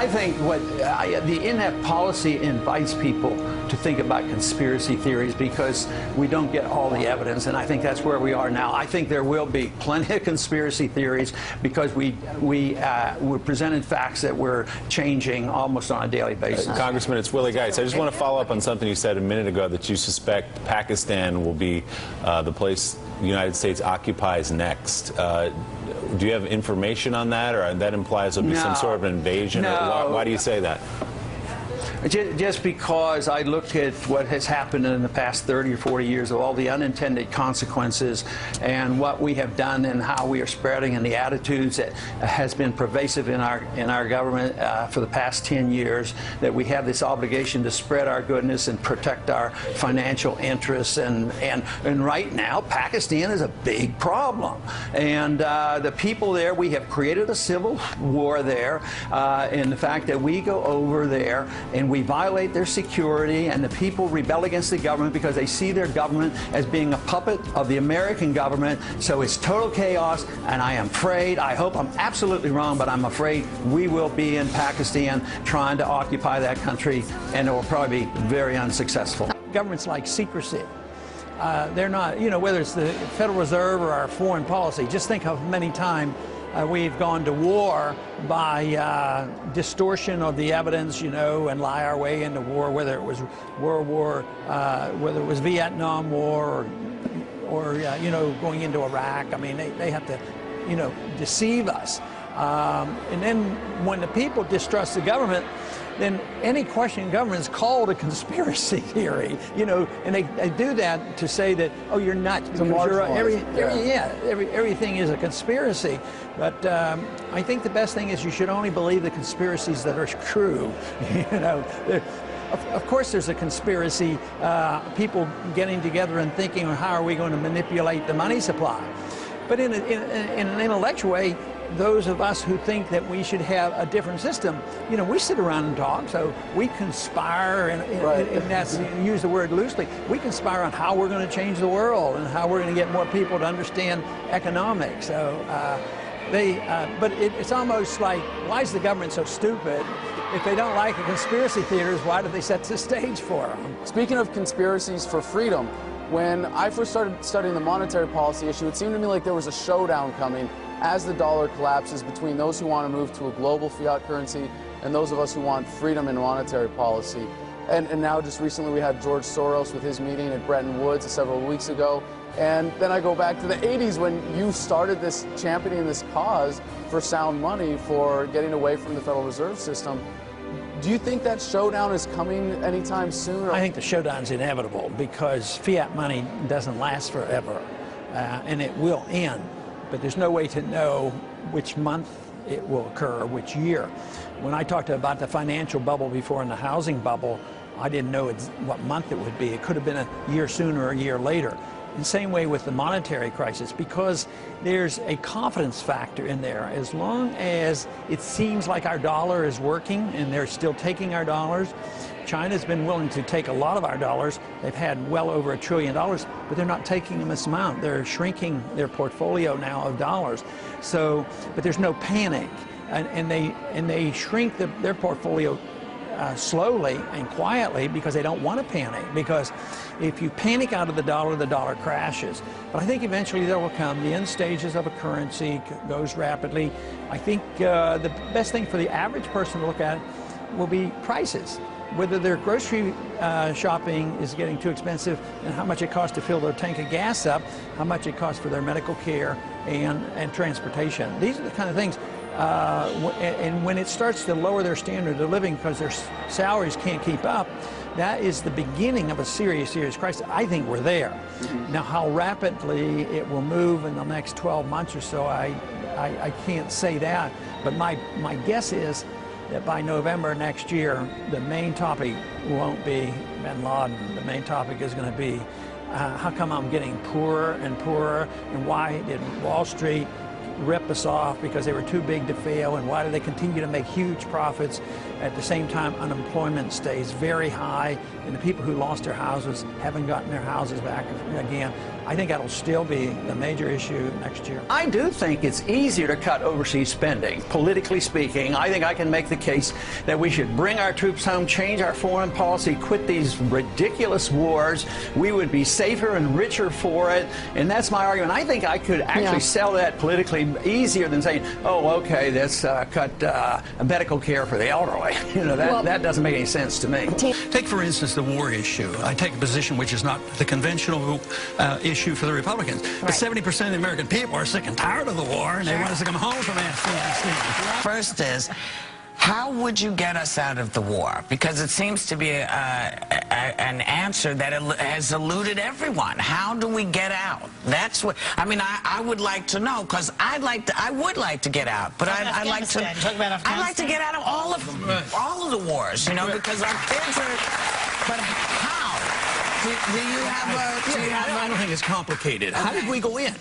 think what the inept policy invites people to think about conspiracy theories because we don't get all the evidence, and I think that's where we are now. I think there will be plenty of conspiracy theories because we're presented facts that we're changing almost on a daily basis. Congressman, it's Willie Geist. I just want to follow up on something you said a minute ago, that you suspect Pakistan will be the place the United States occupies next. Do you have information on that, or that implies there'll be some sort of invasion? No. Why do you say that? Just because I look at what has happened in the past 30 or 40 years of all the unintended consequences and what we have done and how we are spreading and the attitudes that has been pervasive in our government for the past 10 years, that we have this obligation to spread our goodness and protect our financial interests. And right now, Pakistan is a big problem. And the people there, we have created a civil war there, and the fact that we go over there and and we violate their security, and the people rebel against the government because they see their government as being a puppet of the American government. So it's total chaos, and I am afraid, I hope I'm absolutely wrong, but I'm afraid we will be in Pakistan trying to occupy that country, and it will probably be very unsuccessful. Governments like secrecy. They're not, you know, whether it's the Federal Reserve or our foreign policy, just think of many times we've gone to war by distortion of the evidence, you know, and lie our way into war, whether it was World War, whether it was Vietnam War, or you know, going into Iraq. I mean, they have to, you know, deceive us. And then when the people distrust the government, then any questioning government is called a conspiracy theory, you know, and they do that to say that, oh, you're nuts, because everything is a conspiracy. But I think the best thing is you should only believe the conspiracies that are true, you know. Of course there's a conspiracy, people getting together and thinking, well, how are we going to manipulate the money supply? But in an intellectual way, those of us who think that we should have a different system, you know, we sit around and talk, so we conspire, and that's, use the word loosely, we conspire on how we're going to change the world and how we're going to get more people to understand economics. So but it's almost like, why is the government so stupid? If they don't like the conspiracy theaters, why do they set the stage for them? Speaking of conspiracies for freedom, when I first started studying the monetary policy issue, it seemed to me like there was a showdown coming as the dollar collapses between those who want to move to a global fiat currency and those of us who want freedom in monetary policy. And now just recently we had George Soros with his meeting at Bretton Woods several weeks ago. And then I go back to the 80s when you started this championing this cause for sound money, for getting away from the Federal Reserve System. Do you think that showdown is coming anytime soon? I think the showdown's inevitable because fiat money doesn't last forever, and it will end. But there's no way to know which month it will occur, which year. When I talked about the financial bubble before and the housing bubble, I didn't know what month it would be. It could have been a year sooner or a year later. In the same way with the monetary crisis, because there's a confidence factor in there. As long as it seems like our dollar is working and they're still taking our dollars, China's been willing to take a lot of our dollars. They've had well over $1 trillion, but they're not taking them this amount. They're shrinking their portfolio now of dollars. So, but there's no panic, and they shrink their portfolio slowly and quietly because they don't want to panic, because if you panic out of the dollar crashes. But I think eventually there will come. The end stages of a currency goes rapidly. I think the best thing for the average person to look at will be prices. Whether their grocery shopping is getting too expensive and how much it costs to fill their tank of gas up, how much it costs for their medical care and transportation. These are the kind of things. And when it starts to lower their standard of living because their salaries can't keep up, that is the beginning of a serious crisis. I think we're there. Mm-hmm. Now, how rapidly it will move in the next 12 months or so, I can't say that. But my guess is that by November next year, the main topic won't be bin Laden. The main topic is going to be how come I'm getting poorer and poorer, and why did Wall Street rip us off because they were too big to fail, and why do they continue to make huge profits? At the same time, unemployment stays very high, and the people who lost their houses haven't gotten their houses back again. I think that'll still be the major issue next year. I do think it's easier to cut overseas spending, politically speaking. I think I can make the case that we should bring our troops home, change our foreign policy, quit these ridiculous wars. We would be safer and richer for it, and that's my argument. I think I could actually sell that politically easier than saying, oh, okay, let's cut medical care for the elderly. You know, that doesn't make any sense to me. Take, for instance, the war issue. I take a position which is not the conventional issue for the Republicans. But 70% of the American people are sick and tired of the war, and they want us to come home from Afghanistan. First is, how would you get us out of the war? Because it seems to be an answer that has eluded everyone. How do we get out? That's what I mean. I would like to know, because I would like to get out, but I'd like to get out of all of the wars, you know, because our kids are. But how? Do you have a? I don't think it's complicated. Okay. How did we go in?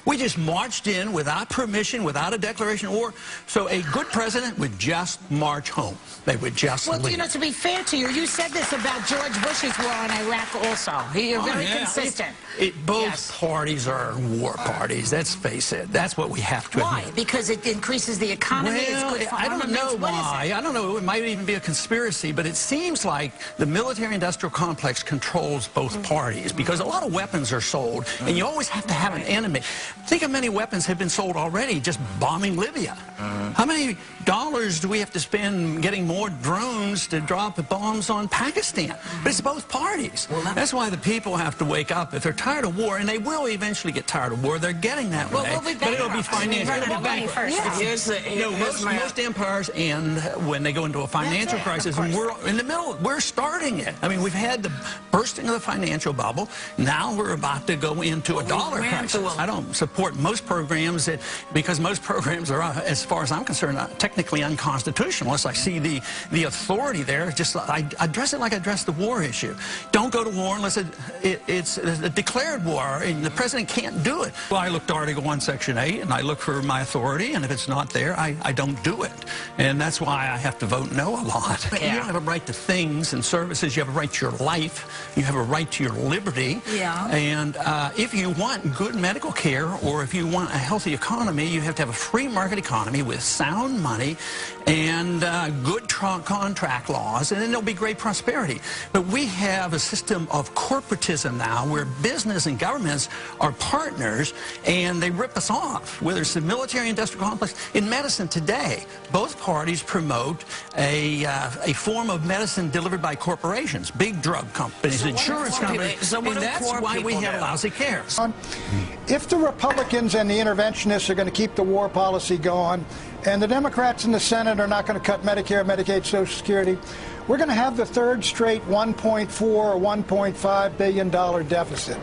We just marched in without permission, without a declaration of war. So a good president would just march home. They would just leave. Well, you know, to be fair to you, you said this about George Bush's war in Iraq also. You're very consistent. Both parties are war parties. Let's face it. That's what we have to admit. Why? Because it increases the economy. Well, it's good for I don't know why. I don't know. It might even be a conspiracy, but it seems like the military-industrial complex controls both parties because a lot of weapons are sold, and you always have to have an enemy. Think of many weapons have been sold already just bombing Libya. How many dollars do we have to spend getting more drones to drop bombs on Pakistan? But it's both parties. That's why the people have to wake up. If they're tired of war, and they will eventually get tired of war, they're getting that way. We'll be but it'll be financial. It'll be bankrupt. Most empires end when they go into a financial crisis, and we're in the middle. We're starting it. I mean, we've had the bursting of the financial bubble. Now we're about to go into a dollar crisis. I don't support most programs because most programs are, as far as I'm concerned, technically unconstitutional. Unless I see the authority there, I address it like I address the war issue. Don't go to war unless it's a declared war, and the president can't do it. Well, I look to Article 1, Section 8, and I look for my authority, and if it's not there, I don't do it. And that's why I have to vote no a lot. You don't have a right to things and services. You have a right to your life. You have a right to your liberty. And if you want good medical care, or if you want a healthy economy, you have to have a free market economy with sound money and good contract laws, and then there'll be great prosperity. But we have a system of corporatism now where business and governments are partners, and they rip us off, whether it's the military-industrial complex. In medicine today, both parties promote a form of medicine delivered by corporations, big drug companies, insurance companies, and that's why we have lousy care. If the Republicans and the interventionists are going to keep the war policy going, and the Democrats in the Senate are not going to cut Medicare, Medicaid, Social Security, we're going to have the third straight $1.4 or $1.5 billion deficit.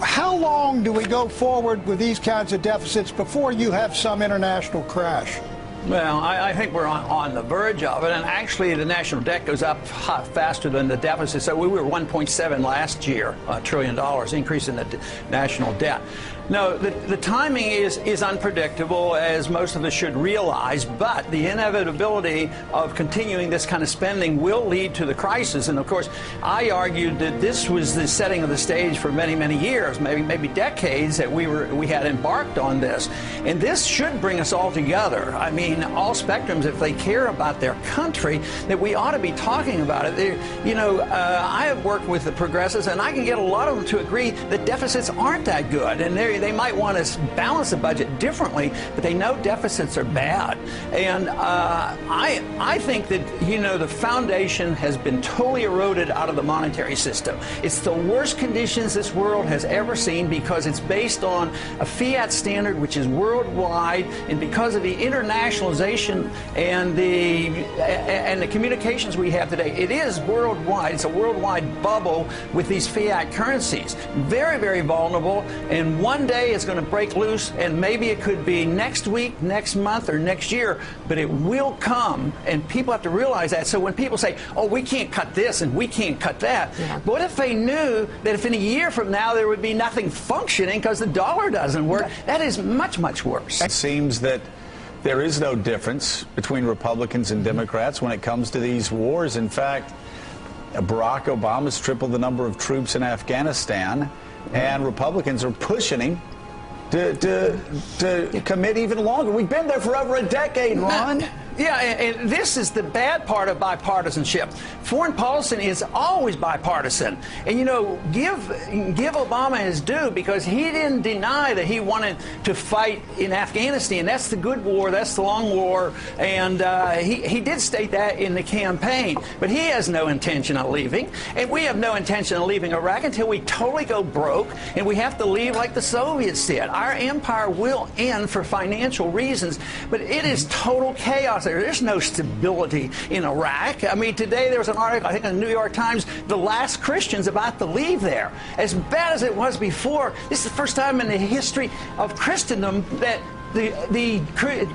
How long do we go forward with these kinds of deficits before you have some international crash? Well, I think we're on the verge of it, and actually the national debt goes up faster than the deficit. So we were 1.7 last year, $1 trillion increase in the national debt. No, the timing is unpredictable, as most of us should realize, but the inevitability of continuing this kind of spending will lead to the crisis. And of course, I argued that this was the setting of the stage for many, many years, maybe decades, that we had embarked on this. And this should bring us all together. I mean, all spectrums, if they care about their country, that we ought to be talking about it. I have worked with the progressives, and I can get a lot of them to agree that deficits aren't that good, and they might want to balance the budget differently, but they know deficits are bad. And I think that, the foundation has been totally eroded out of the monetary system. It's the worst conditions this world has ever seen because it's based on a fiat standard which is worldwide, and because of the internationalization and the communications we have today, it is worldwide. It's a worldwide bubble with these fiat currencies. Very, very vulnerable, and one day it's going to break loose, and maybe it could be next week, next month, or next year, but it will come, and people have to realize that. So when people say, oh, we can't cut this and we can't cut that, what if they knew that if in a year from now there would be nothing functioning because the dollar doesn't work? That is much, much worse. It seems that there is no difference between Republicans and Democrats when it comes to these wars. In fact, Barack Obama's tripled the number of troops in Afghanistan, and Republicans are pushing him to commit even longer. We've been there for over a decade, Ron. Yeah, and this is the bad part of bipartisanship. Foreign policy is always bipartisan. And, give Obama his due, because he didn't deny that he wanted to fight in Afghanistan. That's the good war. That's the long war. And he did state that in the campaign. But he has no intention of leaving. And we have no intention of leaving Iraq until we totally go broke, and we have to leave like the Soviets did. Our empire will end for financial reasons, but it is total chaos. There's no stability in Iraq. I mean, today there was an article, I think in the New York Times, the last Christians about to leave there. As bad as it was before, this is the first time in the history of Christendom that the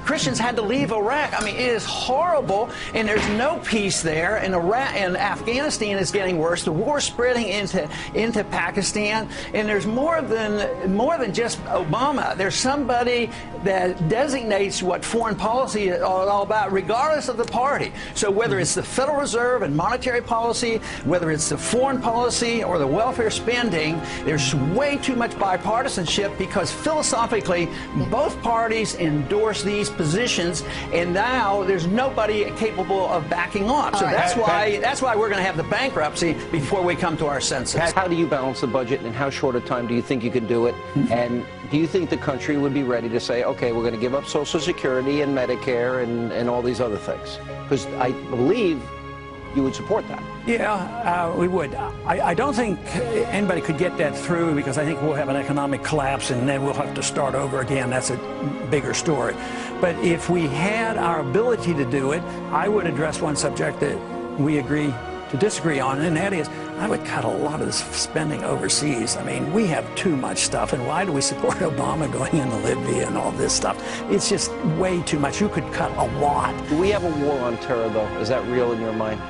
Christians had to leave Iraq. I mean, it is horrible, and there's no peace there. And Iraq and Afghanistan is getting worse. The war's spreading into Pakistan, and there's more than just Obama. There's somebody that designates what foreign policy is all about, regardless of the party. So whether it's the Federal Reserve and monetary policy, whether it's the foreign policy or the welfare spending, there's way too much bipartisanship because philosophically both parties endorse these positions, and now there's nobody capable of backing off. So that's why we're going to have the bankruptcy before we come to our senses. How do you balance the budget, and how short a time do you think you can do it? And do you think the country would be ready to say, okay, we're going to give up Social Security and Medicare and all these other things? Because I believe you would support that. Yeah, we would. I don't think anybody could get that through because I think we'll have an economic collapse and then we'll have to start over again. That's a bigger story. But if we had our ability to do it, I would address one subject that we agree to disagree on, and that is I would cut a lot of this spending overseas. I mean, we have too much stuff, and why do we support Obama going into Libya and all this stuff? It's just way too much. You could cut a lot. Do we have a war on terror, though? Is that real in your mind?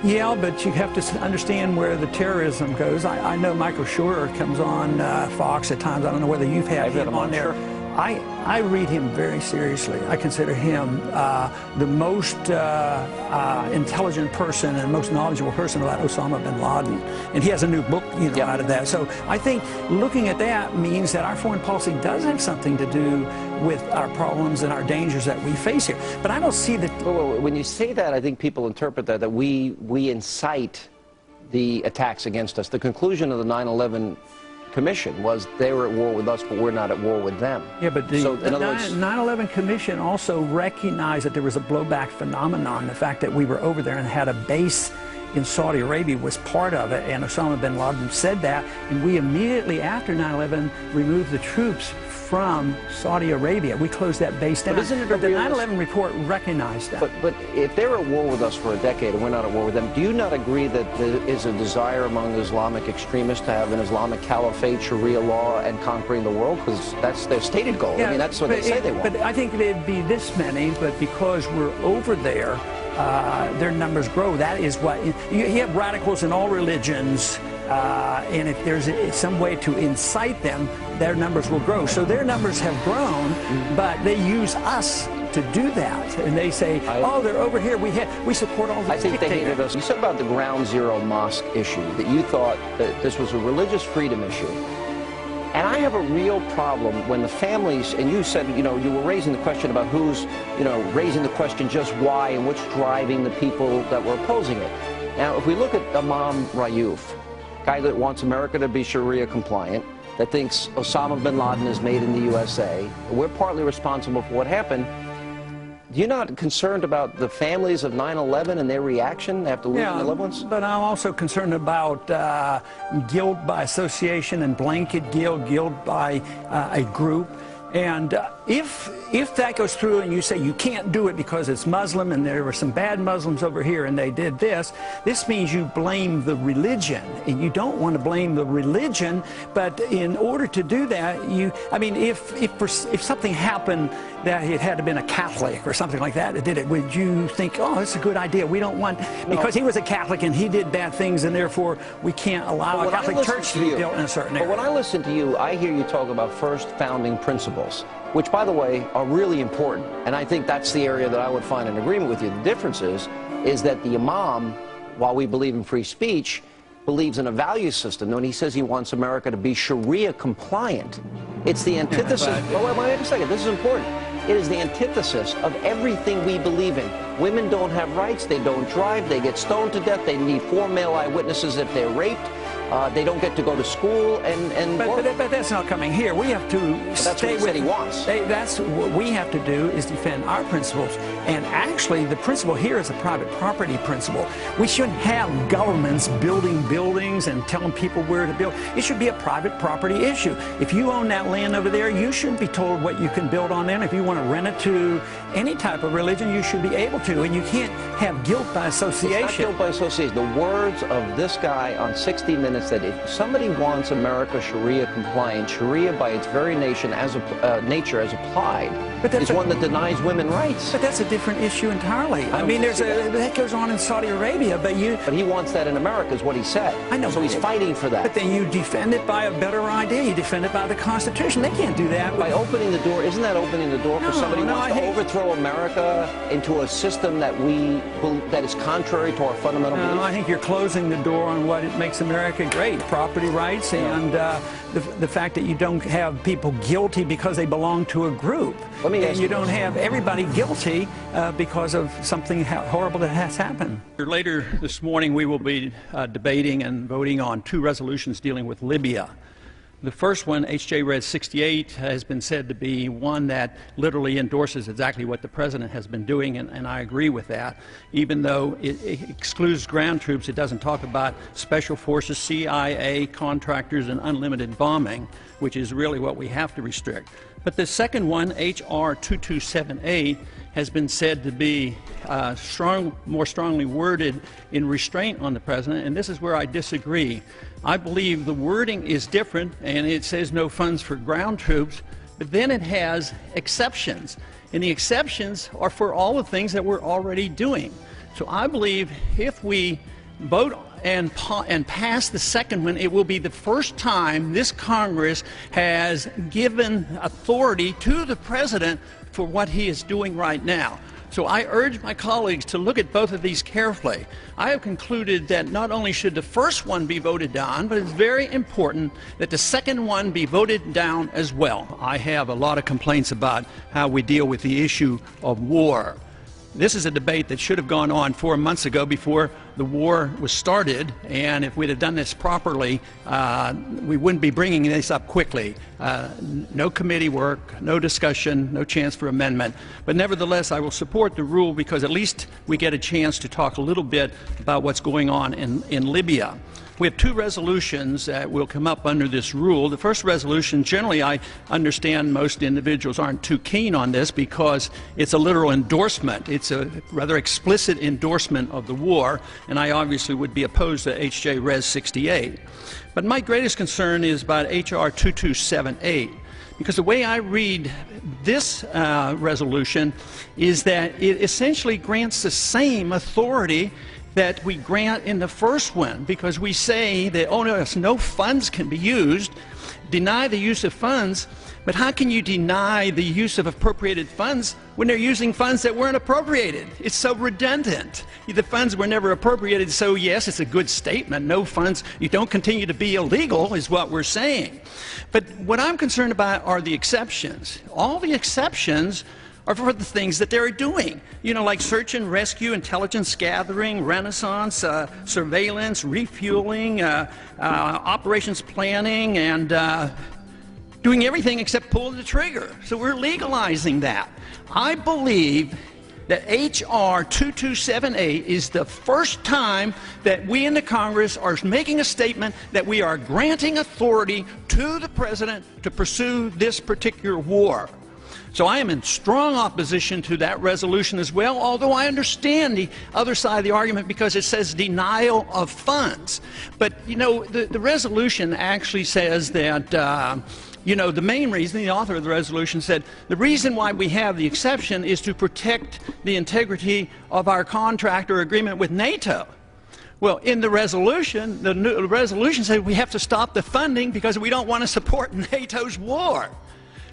Yeah, but you have to understand where the terrorism goes. I know Michael Schur comes on Fox at times. I don't know whether you've had him on there. I read him very seriously. I consider him the most intelligent person and most knowledgeable person about Osama bin Laden. And he has a new book, out of that. So I think looking at that means that our foreign policy does have something to do with our problems and our dangers that we face here. But I don't see that. Well, when you say that, I think people interpret that we incite the attacks against us. The conclusion of the 9/11 Commission was they were at war with us, but we're not at war with them. Yeah, but the 9/11 Commission also recognized that there was a blowback phenomenon. The fact that we were over there and had a base in Saudi Arabia was part of it, and Osama bin Laden said that, and we immediately after 9/11 removed the troops from Saudi Arabia. We closed that base down. But the 9/11 report recognized that. But if they're at war with us for a decade and we're not at war with them, do you not agree that there is a desire among Islamic extremists to have an Islamic caliphate, Sharia law, and conquering the world? Because that's their stated goal. Yeah, I mean, that's what they say they want. But I think it'd be this many, but because we're over there, their numbers grow. That is what you have radicals in all religions, and if there's some way to incite them, their numbers will grow. So their numbers have grown, but they use us to do that, and they say, "Oh, they're over here. We support all the." I think they hated us. You said about the Ground Zero mosque issue that you thought that this was a religious freedom issue. And I have a real problem when the families, and you said, you were raising the question about who's, raising the question just why and what's driving the people that were opposing it. Now, if we look at Imam Rayouf, guy that wants America to be Sharia compliant, that thinks Osama bin Laden is made in the USA, we're partly responsible for what happened. You're not concerned about the families of 9/11 and their reaction after losing their loved ones? But I'm also concerned about guilt by association and blanket guilt by a group. And if that goes through and you say you can't do it because it's Muslim and there were some bad Muslims over here and they did this means you blame the religion. And you don't want to blame the religion, but in order to do that, if something happened that it had to been a Catholic or something like that did it, would you think, oh, that's a good idea? We don't want, because he was a Catholic and he did bad things and therefore we can't allow a Catholic church to be built in a certain area. But when I listen to you, I hear you talk about first founding principles, which, by the way, are really important. And I think that's the area that I would find an agreement with you. The difference is that the Imam, while we believe in free speech, believes in a value system. When he says he wants America to be Sharia compliant, it's the antithesis. Wait a second, this is important. It is the antithesis of everything we believe in. Women don't have rights, they don't drive, they get stoned to death, they need 4 male eyewitnesses if they're raped. They don't get to go to school But that's not coming here. We have to stay with what he wants. That's what we have to do is defend our principles. And actually, the principle here is a private property principle. We shouldn't have governments building buildings and telling people where to build. It should be a private property issue. If you own that land over there, you shouldn't be told what you can build on there. If you want to rent it to any type of religion, you should be able to, and you can't have guilt by association. It's not guilt by association. The words of this guy on 60 Minutes that if somebody wants America Sharia compliant, Sharia by its very nature as applied, is one that denies women rights. But that's a different issue entirely. I mean, that goes on in Saudi Arabia, but he wants that in America, is what he said. I know. So he's fighting for that. But then you defend it by a better idea. You defend it by the Constitution. They can't do that. By opening the door, isn't that opening the door for somebody who wants to overthrow America into a system that is contrary to our fundamental beliefs? No, I think you're closing the door on what makes America great: property rights and the fact that you don't have people guilty because they belong to a group. And you don't have everybody guilty because of something horrible that has happened. Later this morning, we will be debating and voting on 2 resolutions dealing with Libya. The first one, H.J. Res. 68, has been said to be one that literally endorses exactly what the President has been doing, and I agree with that. Even though it excludes ground troops, it doesn't talk about special forces, CIA, contractors, and unlimited bombing, which is really what we have to restrict. But the second one, H.R. 2278, has been said to be more strongly worded in restraint on the President, and this is where I disagree. I believe the wording is different, and it says no funds for ground troops, but then it has exceptions, and the exceptions are for all the things that we're already doing. So I believe if we vote and pass the second one, it will be the first time this Congress has given authority to the President for what he is doing right now. So I urge my colleagues to look at both of these carefully. I have concluded that not only should the first one be voted down, but it's very important that the second one be voted down as well. I have a lot of complaints about how we deal with the issue of war. This is a debate that should have gone on 4 months ago before the war was started, and if we'd have done this properly, we wouldn't be bringing this up quickly. No committee work, no discussion, no chance for amendment. But nevertheless, I will support the rule because at least we get a chance to talk a little bit about what's going on in Libya. We have 2 resolutions that will come up under this rule. The first resolution, generally I understand most individuals aren't too keen on this because it's a literal endorsement. It's a rather explicit endorsement of the war, and I obviously would be opposed to H.J. Res. 68. But my greatest concern is about H.R. 2278. Because the way I read this resolution is that it essentially grants the same authority that we grant in the first one, because we say that, oh no funds can be used, deny the use of funds, but how can you deny the use of appropriated funds when they're using funds that weren't appropriated? It's so redundant. The funds were never appropriated, so yes, it's a good statement. No funds, you don't continue to be illegal is what we're saying. But what I'm concerned about are the exceptions. All the exceptions are for the things that they're doing. You know, like search and rescue, intelligence gathering, renaissance, surveillance, refueling, operations planning, and doing everything except pull the trigger. So we're legalizing that. I believe that H.R. 2278 is the first time that we in the Congress are making a statement that we are granting authority to the President to pursue this particular war. So I am in strong opposition to that resolution as well, although I understand the other side of the argument because it says denial of funds. But, you know, the resolution actually says that, you know, the main reason, the author of the resolution said, the reason why we have the exception is to protect the integrity of our contract or agreement with NATO. Well, in the resolution said we have to stop the funding because we don't want to support NATO's war.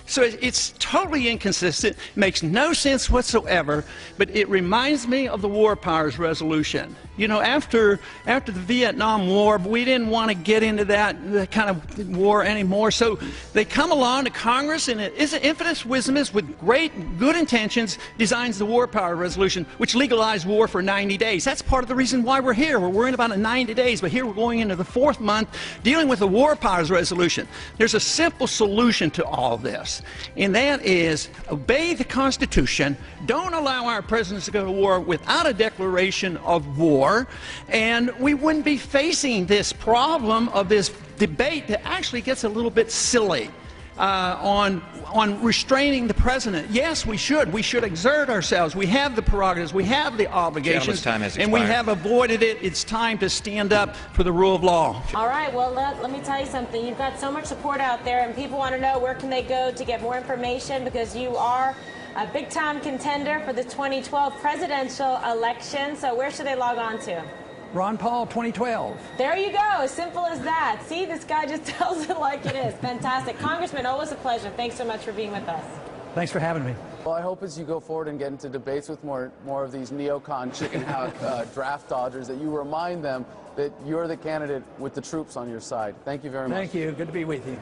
So it's totally inconsistent, makes no sense whatsoever, but it reminds me of the War Powers Resolution. You know, after the Vietnam War, we didn't want to get into that kind of war anymore, so they come along to Congress, and it's infinite wisdom with great good intentions designs the War Powers Resolution, which legalized war for 90 days. That's part of the reason why we're here. We're worrying about 90 days, but here we're going into the 4th month dealing with the War Powers Resolution. There's a simple solution to all of this, and that is obey the Constitution, don't allow our presidents to go to war without a declaration of war, and we wouldn't be facing this problem of this debate that actually gets a little bit silly. on restraining the president. Yes, we should. We should exert ourselves. We have the prerogatives. We have the obligations. Time has and we expired. have avoided it. It's time to stand up for the rule of law. All right, well, let me tell you something. You've got so much support out there, and people want to know where can they go to get more information, because you are a big-time contender for the 2012 presidential election. So where should they log on to? Ron Paul 2012. There you go. As simple as that. See, this guy just tells it like it is. Fantastic. Congressman, always a pleasure. Thanks so much for being with us. Thanks for having me. Well, I hope as you go forward and get into debates with more of these neocon chicken house draft dodgers, that you remind them that you're the candidate with the troops on your side. Thank you very much. Thank you. Good to be with you.